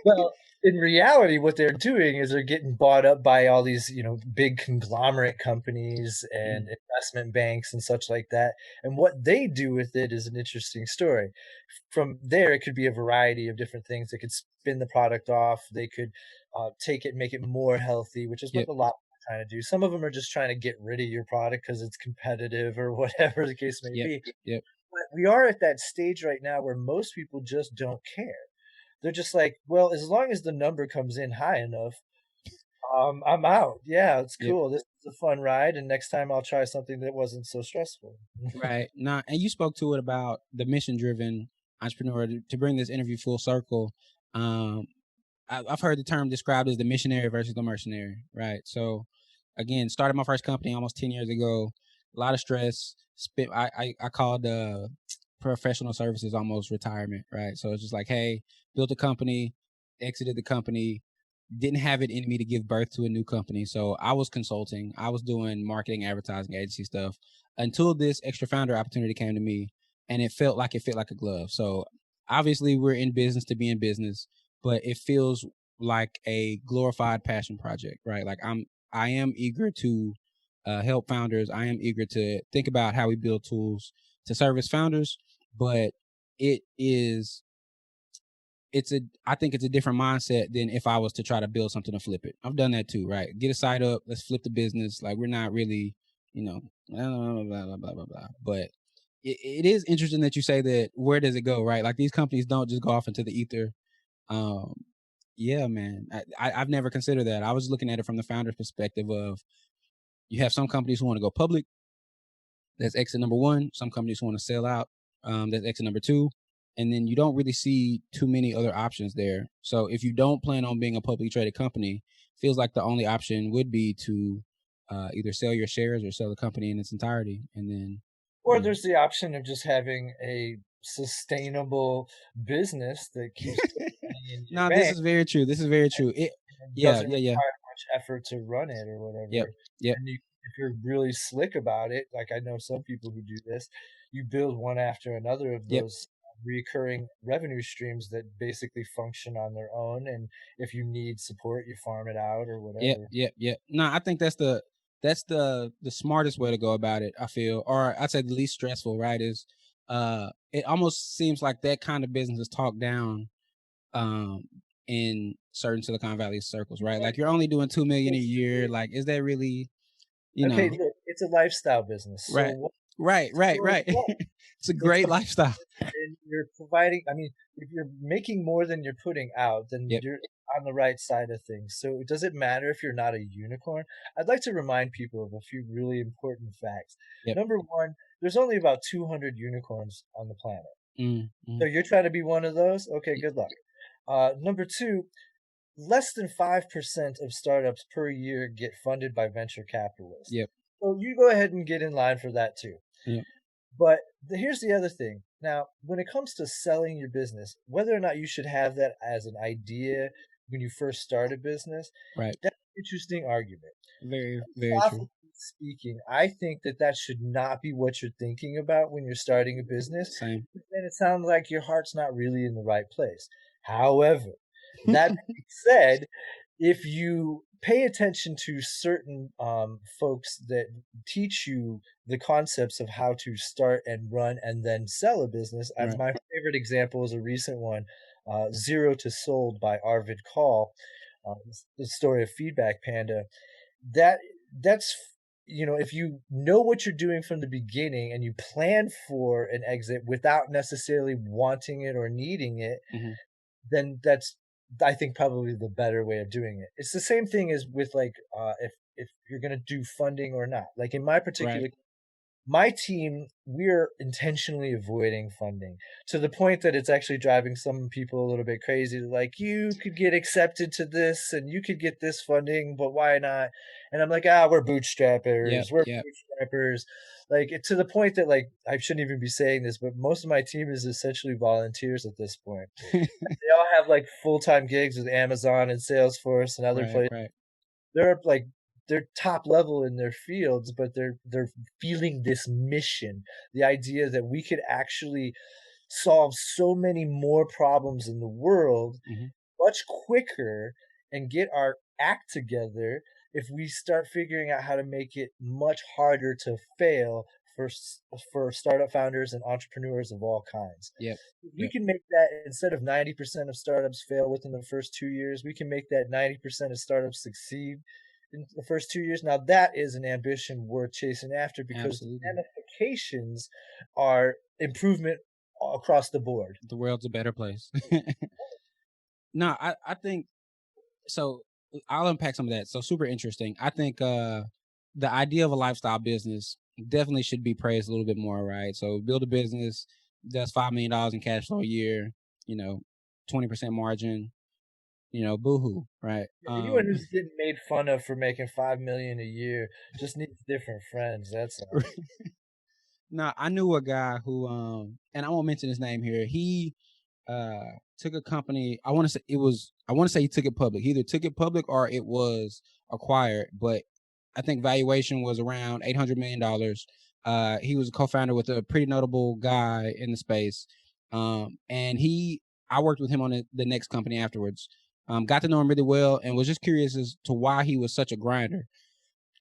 Well, in reality, what they're doing is they're getting bought up by all these, big conglomerate companies and Mm, investment banks and such like that. And what they do with it is an interesting story. From there, it could be a variety of different things. They could spin the product off. They could take it and make it more healthy, which is what yep, a lot are trying to do. Some of them are just trying to get rid of your product because it's competitive or whatever the case may yep, be. yep, But we are at that stage right now where most people just don't care. They're just like, well, as long as the number comes in high enough, I'm out. Yeah, it's yep. cool. This is a fun ride, and next time I'll try something that wasn't so stressful. Right. Now, and you spoke to it about the mission driven entrepreneur to bring this interview full circle. Um, I've heard the term described as the missionary versus the mercenary, right? So, again, started my first company almost 10 years ago. A lot of stress. I called professional services almost retirement, right? So it's just like, hey, built a company, exited the company, didn't have it in me to give birth to a new company. So I was consulting, I was doing marketing, advertising, agency stuff until this extra founder opportunity came to me, and it felt like it fit like a glove. So obviously, we're in business to be in business, but it feels like a glorified passion project, right? Like I am eager to help founders. I am eager to think about how we build tools to service founders, but it is I think it's a different mindset than if I was to try to build something to flip it. I've done that too, right? Get a site up, let's flip the business. Like we're not really, blah blah blah blah blah blah blah. But it is interesting that you say that. Where does it go, right? Like these companies don't just go off into the ether. Um, yeah, man. I've never considered that. I was looking at it from the founder's perspective of you have some companies who want to go public. That's exit number one. Some companies who want to sell out. That's exit number two. And then you don't really see too many other options there. So if you don't plan on being a publicly traded company, feels like the only option would be to either sell your shares or sell the company in its entirety. And then, Or you know, there's the option of just having a sustainable business that keeps money in your no, this bank is very true. This is very true. and Yeah, doesn't yeah, yeah. require much effort to run it or Yep, whatever. yep, And if you're really slick about it, like I know some people who do this, you build one after another of yep. those recurring revenue streams that basically function on their own. And if you need support, you farm it out or Yep, whatever. yep, yep. No, I think that's the smartest way to go about it, I feel. Or I'd say the least stressful, right? Is it almost seems like that kind of business is talked down um in certain Silicon Valley circles, right? Like you're only doing 2 million a year. Like, is that really, you Okay, know, look, it's a lifestyle business. So right, right, right, right. It's a it's great a lifestyle. and you're providing, I mean, if you're making more than you're putting out, then Yep, you're on the right side of things. So does it matter if you're not a unicorn? I'd like to remind people of a few really important facts. Yep. Number one, there's only about 200 unicorns on the planet. So Mm. you're trying to be one of those? Okay, good luck. Number two, less than 5% of startups per year get funded by venture capitalists. Yep. So you go ahead and get in line for that too. Yep. But here's the other thing. Now, when it comes to selling your business, whether or not you should have that as an idea when you first start a business, Right. that's an interesting argument. Very, very true. Philosophically speaking, I think that that should not be what you're thinking about when you're starting a business. Same. Then it sounds like your heart's not really in the right place. However, that being said, if you pay attention to certain folks that teach you the concepts of how to start and run and then sell a business, Right. my favorite example is a recent one, Zero to Sold by Arvid Kahl, the story of Feedback Panda. That's if you know what you're doing from the beginning and you plan for an exit without necessarily wanting it or needing it, Hmm. then that's, I think, probably the better way of doing it. It's the same thing as with like if you're gonna do funding or not. Like in my particular, Right. my team, we're intentionally avoiding funding to the point that it's actually driving some people a little bit crazy. Like, you could get accepted to this and you could get this funding, but why not? And I'm like, we're bootstrappers. Yep. We're Yep. bootstrappers. Like, to the point that, like, I shouldn't even be saying this, but most of my team is essentially volunteers at this point. They all have like full-time gigs with Amazon and Salesforce and other Right. places. Right. They're like, they're top level in their fields, but they're feeling this mission, the idea that we could actually solve so many more problems in the world Hmm. much quicker and get our act together if we start figuring out how to make it much harder to fail for startup founders and entrepreneurs of all kinds. Yep. If we Yep. can make that, instead of 90% of startups fail within the first 2 years, we can make that 90% of startups succeed in the first 2 years. Now that is an ambition worth chasing after because the Absolutely. ramifications are improvement across the board. The world's a better place. No, I think so. I'll unpack some of that. So super interesting. I think the idea of a lifestyle business definitely should be praised a little bit more, right? So build a business, does $5 million in cash flow a year, 20% margin, boohoo, right? Anyone who's getting made fun of for making 5 million a year just needs different friends. That's all. No, I knew a guy who and I won't mention his name here. He took a company. I want to say he took it public. He either took it public or it was acquired, but I think valuation was around $800 million. He was a co-founder with a pretty notable guy in the space. And I worked with him on the next company afterwards. Got to know him really well and was just curious as to why he was such a grinder.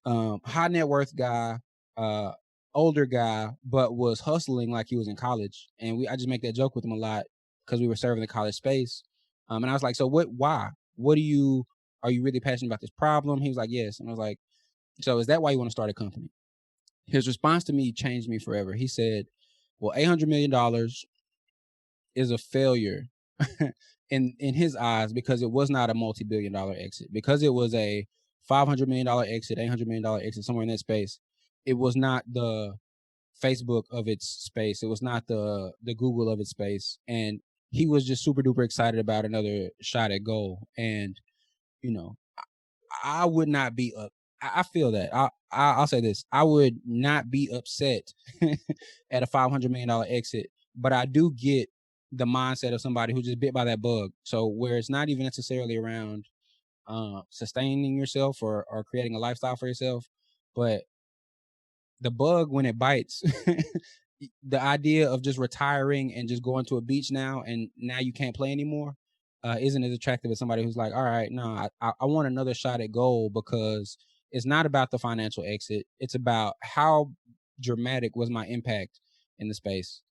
High net worth guy, uh, older guy, but was hustling like he was in college. And I just make that joke with him a lot because we were serving the college space. And I was like, so why? Are you really passionate about this problem? He was like, yes. And I was like, so is that why you want to start a company? His response to me changed me forever. He said, well, $800 million is a failure in his eyes because it was not a multi-billion-dollar exit. Because it was a $500 million exit, $800 million exit, somewhere in that space. It was not the Facebook of its space. It was not the Google of its space. And he was just super duper excited about another shot at goal. And, you know, I would not be up. I feel that. I'll say this. I would not be upset at a $500 million exit, but I do get the mindset of somebody who just bit by that bug. So where it's not even necessarily around sustaining yourself or creating a lifestyle for yourself, but the bug when it bites, the idea of just retiring and just going to a beach now and now you can't play anymore isn't as attractive as somebody who's like, all right, no, I want another shot at goal because it's not about the financial exit. It's about how dramatic was my impact in the space.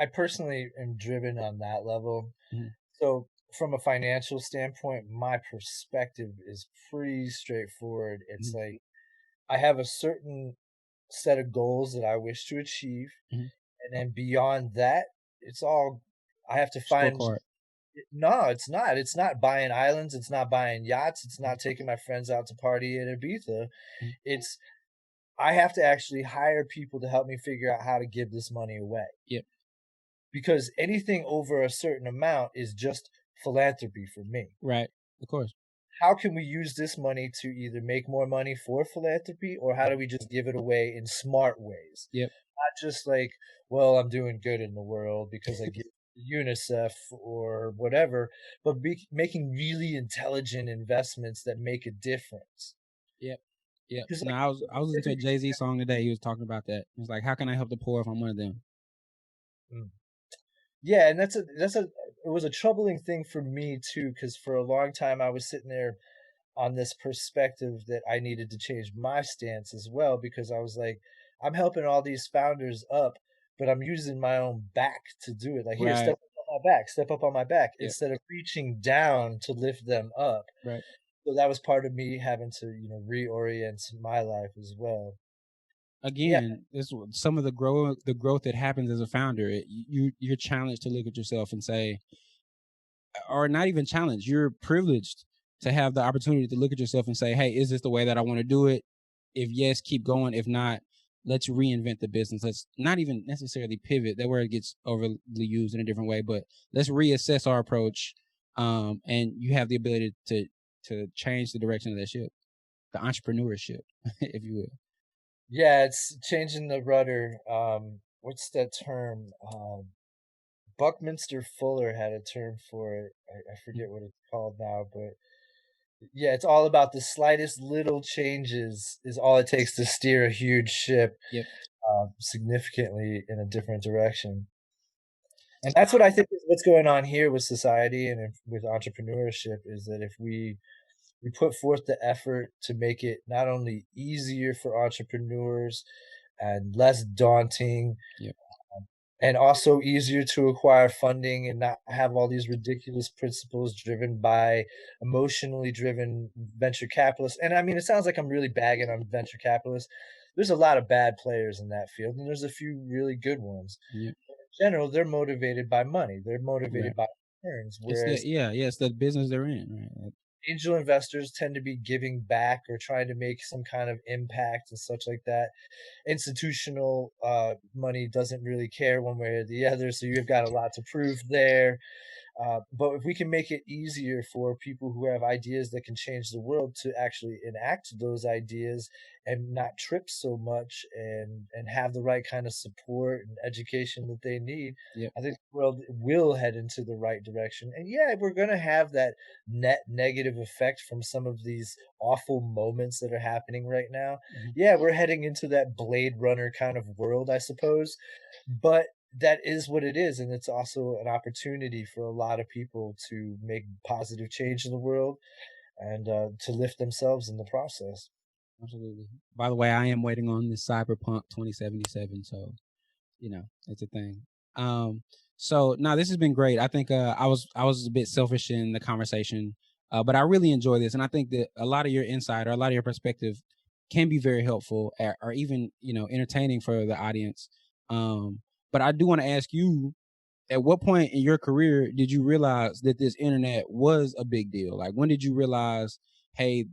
I personally am driven on that level. Mhm. So from a financial standpoint, my perspective is pretty straightforward. It's Mhm. like I have a certain set of goals that I wish to achieve, Mhm. and then beyond that, it's all I have to find Scorecard. No, it's not. It's not buying islands. It's not buying yachts. It's not taking my friends out to party in Ibiza. Mm. It's I have to actually hire people to help me figure out how to give this money away. Yep. Because anything over a certain amount is just philanthropy for me. Right. Of course. How can we use this money to either make more money for philanthropy, or how do we just give it away in smart ways? Yep. Not just like, well, I'm doing good in the world because I give to UNICEF or whatever, but making really intelligent investments that make a difference. Yep. Yep. 'Cause, No, like, I was listening to a Jay-Z song today. He was talking about that. He was like, how can I help the poor if I'm one of them? mm. Yeah, and it was a troubling thing for me too, because for a long time I was sitting there on this perspective that I needed to change my stance as well, because I was like, I'm helping all these founders up, but I'm using my own back to do it. Like, here, Right. step up on my back, step up on my back, Yep. instead of reaching down to lift them up. Right. So that was part of me having to, reorient my life as well. Yeah, Again, this some of the growth that happens as a founder. You're challenged to look at yourself and say, or not even challenged. You're privileged to have the opportunity to look at yourself and say, hey, is this the way that I want to do it? If yes, keep going. If not, let's reinvent the business. Let's not even necessarily pivot. That word gets overly used in a different way, but let's reassess our approach. And you have the ability to change the direction of that ship, the entrepreneurship, if you will. yeah, it's changing the rudder. What's that term? Buckminster Fuller had a term for it. I forget what it's called now, but yeah, it's all about the slightest little changes is all it takes to steer a huge ship Yep. significantly in a different direction. And that's what I think is what's going on here with society and with entrepreneurship, is that if we put forth the effort to make it not only easier for entrepreneurs and less daunting, Yep. and also easier to acquire funding and not have all these ridiculous principles driven by emotionally driven venture capitalists. And I mean, it sounds like I'm really bagging on venture capitalists. There's a lot of bad players in that field, and there's a few really good ones. Yep. In general, they're motivated by money. They're motivated Right. by returns, It's the whereas it's the business they're in, right? angel investors tend to be giving back or trying to make some kind of impact and such like that. Institutional money doesn't really care one way or the other, so you've got a lot to prove there. But if we can make it easier for people who have ideas that can change the world to actually enact those ideas and not trip so much, and have the right kind of support and education that they need, Yep. I think the world will head into the right direction. And yeah, we're going to have that net negative effect from some of these awful moments that are happening right now. Mhm. Yeah, we're heading into that Blade Runner kind of world, I suppose. But that is what it is, and it's also an opportunity for a lot of people to make positive change in the world and to lift themselves in the process. Absolutely. By the way, I am waiting on this Cyberpunk 2077, so it's a thing. So now this has been great. I think I was a bit selfish in the conversation, but I really enjoy this, and I think that a lot of your insight or a lot of your perspective can be very helpful, or even entertaining for the audience. But I do want to ask you, at what point in your career did you realize that this internet was a big deal? Like, when did you realize, hey,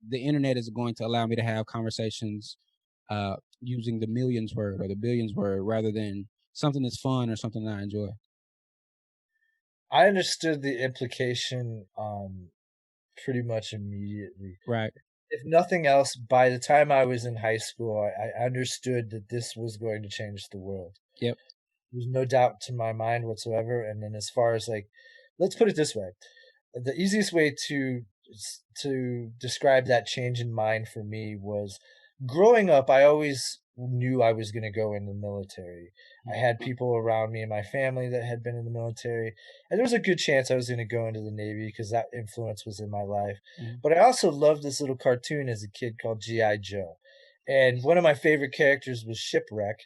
the internet is going to allow me to have conversations using the millions word or the billions word rather than something that's fun or something that I enjoy? I understood the implication pretty much immediately. Right. If nothing else, by the time I was in high school, I understood that this was going to change the world. Yep. There's no doubt to my mind whatsoever. And then as far as, like, let's put it this way. The easiest way to describe that change in mind for me was growing up. I always knew I was going to go in the military. I had people around me in my family that had been in the military, and there was a good chance I was going to go into the Navy because that influence was in my life. Mhm. But I also loved this little cartoon as a kid called G.I. Joe. And one of my favorite characters was Shipwreck.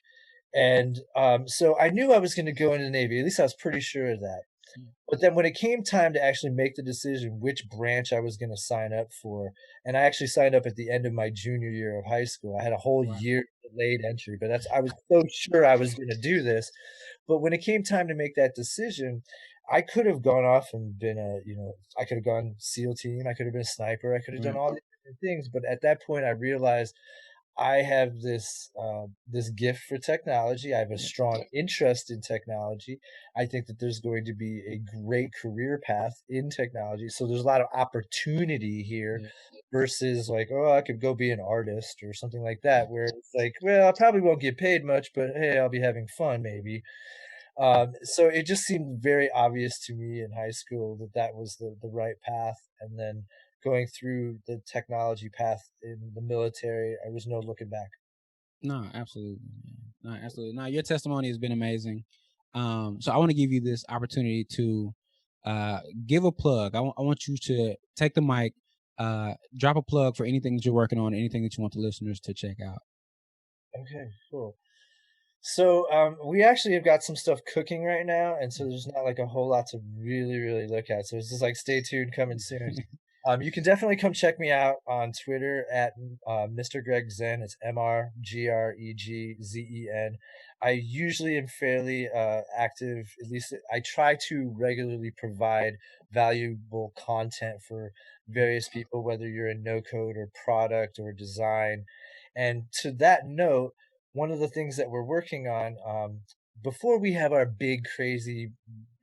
And so I knew I was going to go into the Navy. At least I was pretty sure of that. Mm. But then when it came time to actually make the decision which branch I was going to sign up for, and I actually signed up at the end of my junior year of high school. I had a whole Wow. year delayed entry, but I was so sure I was going to do this. But when it came time to make that decision, I could have gone off and been I could have gone SEAL team, I could have been a sniper, I could have done Right. all these different things. But at that point, I realized I have this gift for technology. I have a Yeah. strong interest in technology. I think that there's going to be a great career path in technology. So there's a lot of opportunity here Yeah. versus like, oh, I could go be an artist or something like that, where it's like, well, I probably won't get paid much, but hey, I'll be having fun maybe. So it just seemed very obvious to me in high school that that was the right path. And then going through the technology path in the military, I was no looking back. No, absolutely. No, absolutely. No, your testimony has been amazing. So I want to give you this opportunity to give a plug. I want you to take the mic, drop a plug for anything that you're working on, anything that you want the listeners to check out. Okay, cool. So we actually have got some stuff cooking right now, and so there's not like a whole lot to really look at. So it's just like stay tuned, coming soon. You can definitely come check me out on Twitter at Mr. Greg Zen. It's MrGregZen. I usually am fairly active. At least I try to regularly provide valuable content for various people, whether you're in no code or product or design. And to that note, one of the things that we're working on, before we have our big crazy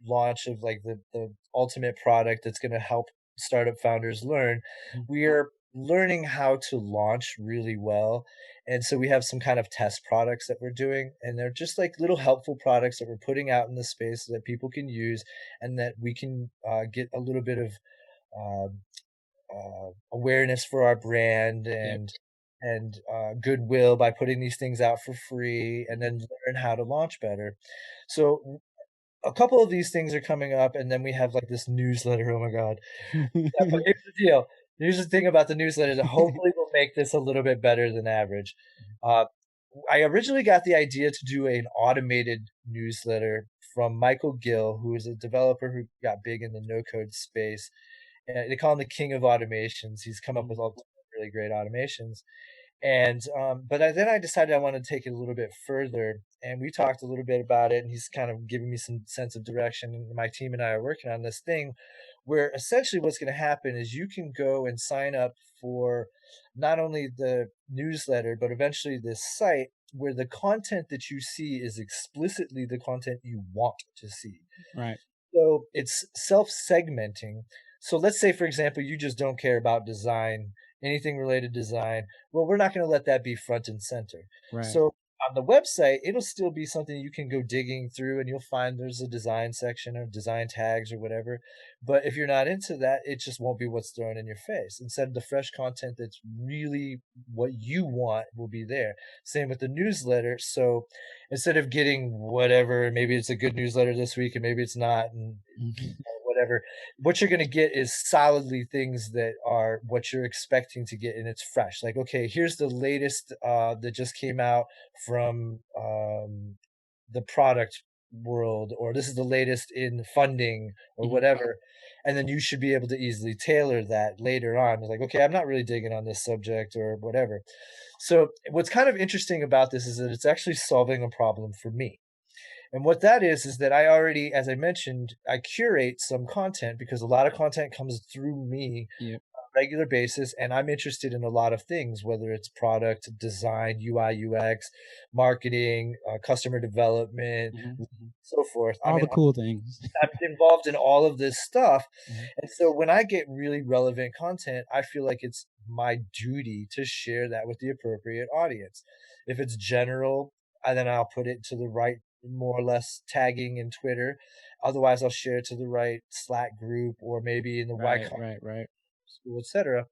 launch of like the ultimate product that's going to help startup founders learn, Mhm. we are learning how to launch really well. And so we have some kind of test products that we're doing, and they're just like little helpful products that we're putting out in the space that people can use, and that we can get a little bit of um awareness for our brand Yep. and goodwill by putting these things out for free, and then learn how to launch better. So a couple of these things are coming up, and then we have like this newsletter. Oh my god! Yeah, but here's the deal. Here's the thing about the newsletter that hopefully will make this a little bit better than average. Uh, I originally got the idea to do an automated newsletter from Michael Gill, who is a developer who got big in the no code space. And they call him the king of automations. He's come up with all really great automations. And then I decided I wanted to take it a little bit further, and we talked a little bit about it. And he's kind of giving me some sense of direction. And my team and I are working on this thing, where essentially what's going to happen is you can go and sign up for not only the newsletter, but eventually this site where the content that you see is explicitly the content you want to see. Right. So it's self-segmenting. So let's say, for example, you just don't care about design, anything related to design. Well, we're not going to let that be front and center. Right. So on the website, it'll still be something you can go digging through, and you'll find there's a design section or design tags or whatever. But if you're not into that, it just won't be what's thrown in your face. Instead, the fresh content that's really what you want will be there. Same with the newsletter. So instead of getting whatever, maybe it's a good newsletter this week and maybe it's not, and whatever, what you're going to get is solidly things that are what you're expecting to get, and it's fresh. Like, okay, here's the latest that just came out from the product world, or this is the latest in funding or Mhm. whatever. And then you should be able to easily tailor that later on. Like, okay, I'm not really digging on this subject or whatever. So what's kind of interesting about this is that it's actually solving a problem for me. And what that is that I already, as I mentioned, I curate some content because a lot of content comes through me Yep. on a regular basis, and I'm interested in a lot of things, whether it's product design, UI, UX, marketing, customer development, Mhm. Mhm. so forth. I All mean, the cool things. I'm involved in all of this stuff. Mhm. And so when I get really relevant content, I feel like it's my duty to share that with the appropriate audience. If it's general, then I'll put it to the right, more or less tagging in Twitter. Otherwise, I'll share it to the right Slack group, or maybe in the Y Right. Right. Right. school, etc.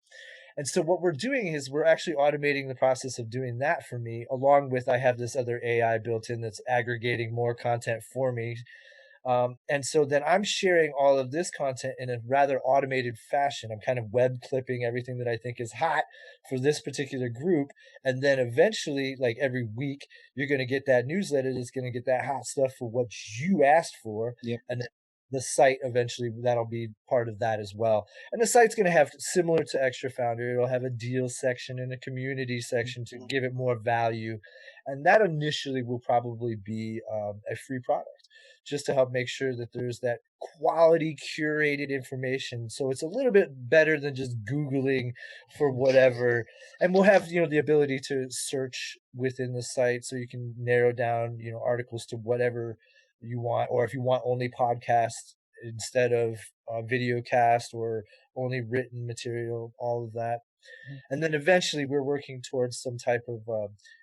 And so what we're doing is we're actually automating the process of doing that for me, along with I have this other AI built in that's aggregating more content for me. And so then I'm sharing all of this content in a rather automated fashion. I'm kind of web clipping everything that I think is hot for this particular group. And then eventually, like every week, you're going to get that newsletter that's going to get that hot stuff for what you asked for. Yep. And then the site eventually, that'll be part of that as well. And the site's going to have, similar to Extra Founder, it'll have a deals section and a community section to give it more value. And that initially will probably be a free product, just to help make sure that there's that quality curated information. So it's a little bit better than just Googling for whatever. And we'll have, the ability to search within the site so you can narrow down, articles to whatever you want, or if you want only podcasts instead of video cast, or only written material, all of that. And then eventually we're working towards some type of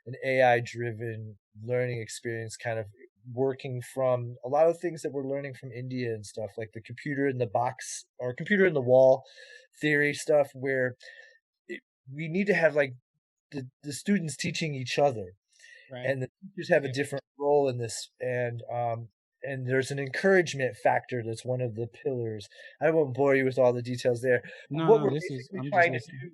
an AI driven learning experience, kind of working from a lot of things that we're learning from India and stuff, like the computer in the box or computer in the wall theory stuff, where we need to have like the students teaching each other. Right. And the teachers have a different role in this. And there's an encouragement factor that's one of the pillars. I won't bore you with all the details there. What we're basically trying to do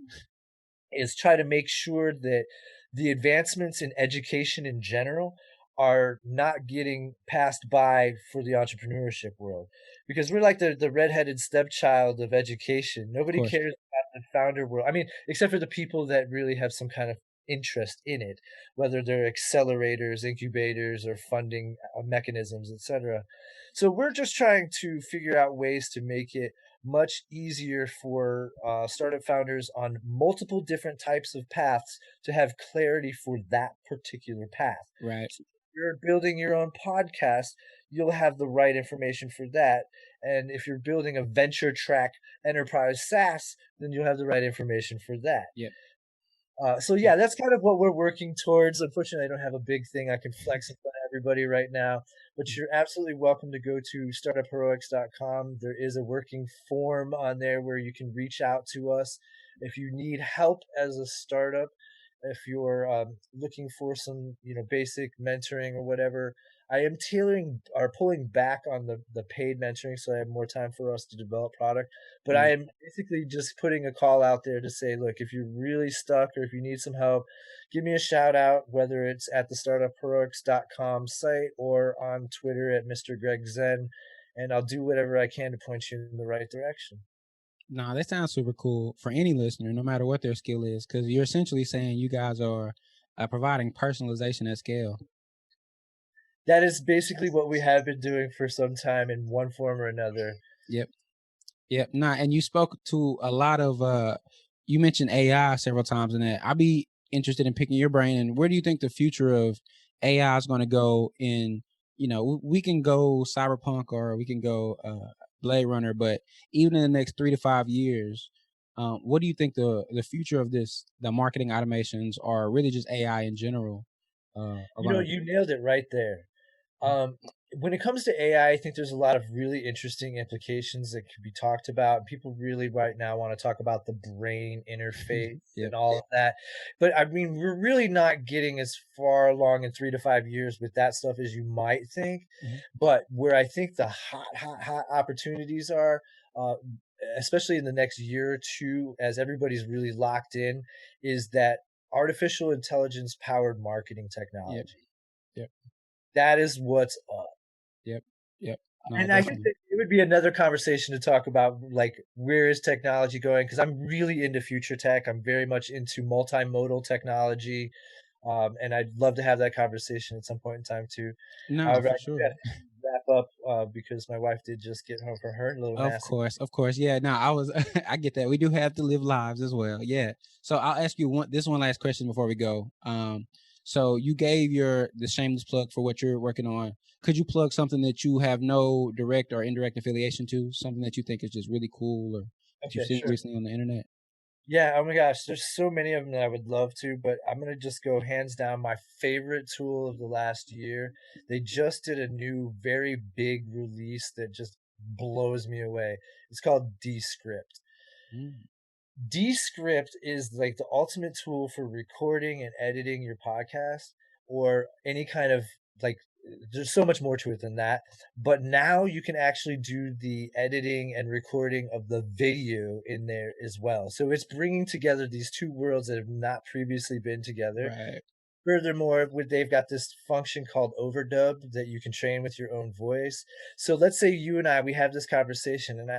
is try to make sure that the advancements in education in general are not getting passed by for the entrepreneurship world, because we're like the redheaded stepchild of education. Nobody cares about the founder world. I mean, except for the people that really have some kind of interest in it, whether they're accelerators, incubators, or funding mechanisms, etc. So we're just trying to figure out ways to make it much easier for startup founders on multiple different types of paths to have clarity for that particular path. Right. So if you're building your own podcast, you'll have the right information for that. And if you're building a venture track enterprise SaaS, then you'll have the right information for that. Yep. So yeah, that's kind of what we're working towards. Unfortunately, I don't have a big thing I can flex in front of everybody right now, but you're absolutely welcome to go to StartupHeroics.com. There is a working form on there where you can reach out to us if you need help as a startup. If you're looking for some, basic mentoring or whatever. I am tailoring or pulling back on the paid mentoring, so I have more time for us to develop product. But I am basically just putting a call out there to say, look, if you're really stuck or if you need some help, give me a shout out, whether it's at the StartupHeroics.com site or on Twitter at Mr. Greg Zen, and I'll do whatever I can to point you in the right direction. No, that sounds super cool for any listener, no matter what their skill is, because you're essentially saying you guys are providing personalization at scale. That is basically what we have been doing for some time in one form or another. Yep. Nah, and you spoke to a lot of, you mentioned AI several times in that. I'd be interested in picking your brain. And where do you think the future of AI is going to go in, we can go cyberpunk or we can go Blade Runner, but even in the next 3 to 5 years, what do you think the future of the marketing automations, or really just AI in general? You nailed it right there. When it comes to AI, I think there's a lot of really interesting implications that could be talked about. People really right now want to talk about the brain interface and all of that. But I mean, we're really not getting as far along in 3 to 5 years with that stuff as you might think. But where I think the hot opportunities are, especially in the next year or two, as everybody's really locked in, is that artificial intelligence powered marketing technology. That is what's up. Yep. No, and I think that it would be another conversation to talk about, like, where is technology going? Because I'm really into future tech. I'm very much into multimodal technology. And I'd love to have that conversation at some point in time too. No, However, for sure. Wrap up because my wife did just get home from her little Of course. Yeah, no, I get that. We do have to live lives as well. Yeah. So I'll ask you one last question before we go. So you gave the shameless plug for what you're working on. Could you plug something that you have no direct or indirect affiliation to, something that you think is just really cool or that you've seen recently on the internet? Yeah, oh my gosh, there's so many of them that I would love to, but I'm going to just go hands down. My favorite tool of the last year, they just did a new, very big release that just blows me away. It's called Descript. Descript is like the ultimate tool for recording and editing your podcast, or any kind of, like, there's so much more to it than that. But now you can actually do the editing and recording of the video in there as well. So it's bringing together these two worlds that have not previously been together. Right. Furthermore, they've got this function called overdub that you can train with your own voice. So let's say you and we have this conversation, and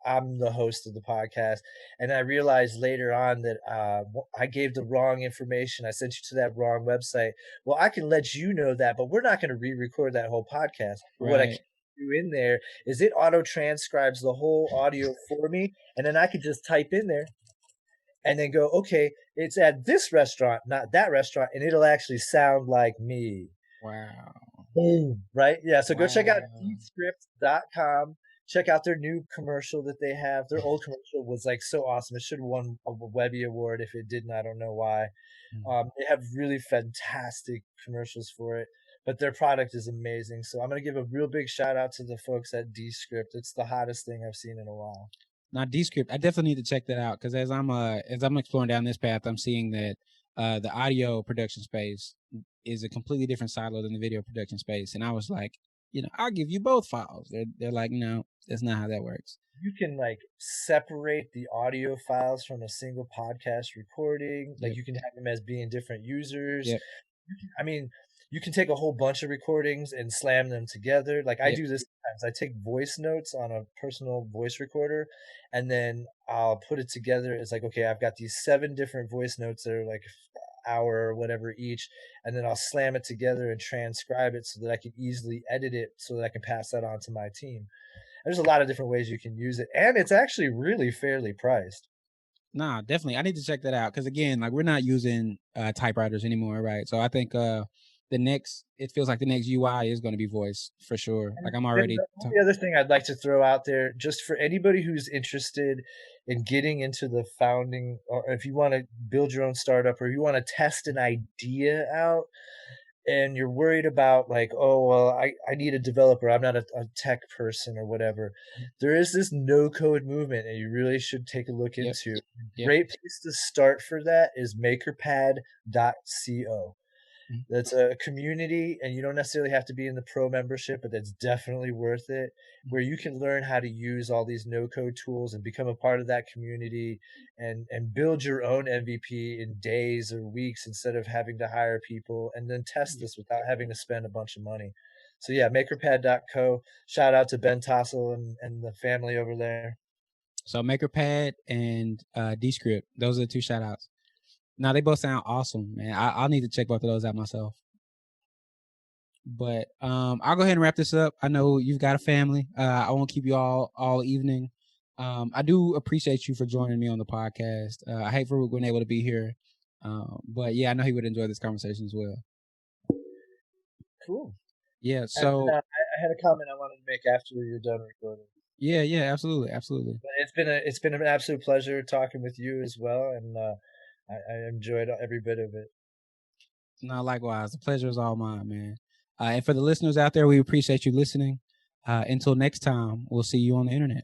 I'm the host of the podcast, and I realized later on that I gave the wrong information. I sent you to that wrong website. Well, I can let you know that, but we're not going to re-record that whole podcast. Right. What I can do in there is it auto transcribes the whole audio for me, and then I could just type in there and then go, okay, it's at this restaurant, not that restaurant, and it'll actually sound like me. Wow. Boom. Right? Yeah, so go check out descript.com. Check out their new commercial that they have. Their old commercial was like so awesome. It should have won a Webby Award. If it didn't, I don't know why. They have really fantastic commercials for it, but their product is amazing. So I'm going to give a real big shout out to the folks at Descript. It's the hottest thing I've seen in a while. Now, Descript, I definitely need to check that out, because as I'm exploring down this path, I'm seeing that the audio production space is a completely different silo than the video production space. And I was like, I'll give you both files. They're like, no, that's not how that works. You can like separate the audio files from a single podcast recording. Like you can have them as being different users. Yep. I mean, you can take a whole bunch of recordings and slam them together. Like I do this sometimes. I take voice notes on a personal voice recorder, and then I'll put it together. It's like, okay, I've got these 7 different voice notes that are like hour or whatever each, and then I'll slam it together and transcribe it so that I can easily edit it so that I can pass that on to my team. There's a lot of different ways you can use it, and it's actually really fairly priced. Nah, definitely. I need to check that out, because again, like, we're not using typewriters anymore, right? So I think it feels like the next UI is going to be voice for sure. Like I'm already. The other thing I'd like to throw out there, just for anybody who's interested in getting into the founding, or if you want to build your own startup, or you want to test an idea out, and you're worried about like, oh, well, I need a developer. I'm not a tech person or whatever. There is this no-code movement, and you really should take a look into. Great place to start for that is makerpad.co. That's a community, and you don't necessarily have to be in the pro membership, but that's definitely worth it, where you can learn how to use all these no-code tools and become a part of that community and build your own MVP in days or weeks instead of having to hire people, and then test this without having to spend a bunch of money. So yeah, makerpad.co. Shout out to Ben Tossel and the family over there. So Makerpad and Descript, those are the 2 shout outs. Now, they both sound awesome, man. I'll need to check both of those out myself. But I'll go ahead and wrap this up. I know you've got a family. I won't keep you all evening. I do appreciate you for joining me on the podcast. I hate for being able to be here. But yeah, I know he would enjoy this conversation as well. Cool. Yeah, so I had a comment I wanted to make after you're done recording. Yeah, absolutely. It's been an absolute pleasure talking with you as well, and I enjoyed every bit of it. No, likewise. The pleasure is all mine, man. And for the listeners out there, we appreciate you listening. Until next time, we'll see you on the internet.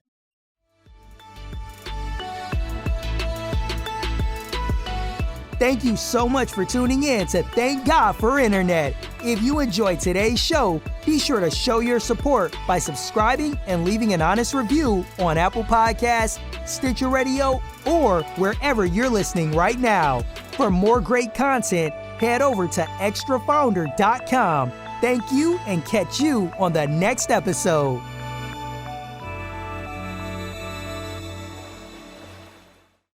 Thank you so much for tuning in to Thank God for Internet. If you enjoyed today's show, be sure to show your support by subscribing and leaving an honest review on Apple Podcasts, Stitcher Radio, or wherever you're listening right now. For more great content, head over to extrafounder.com. Thank you, and catch you on the next episode.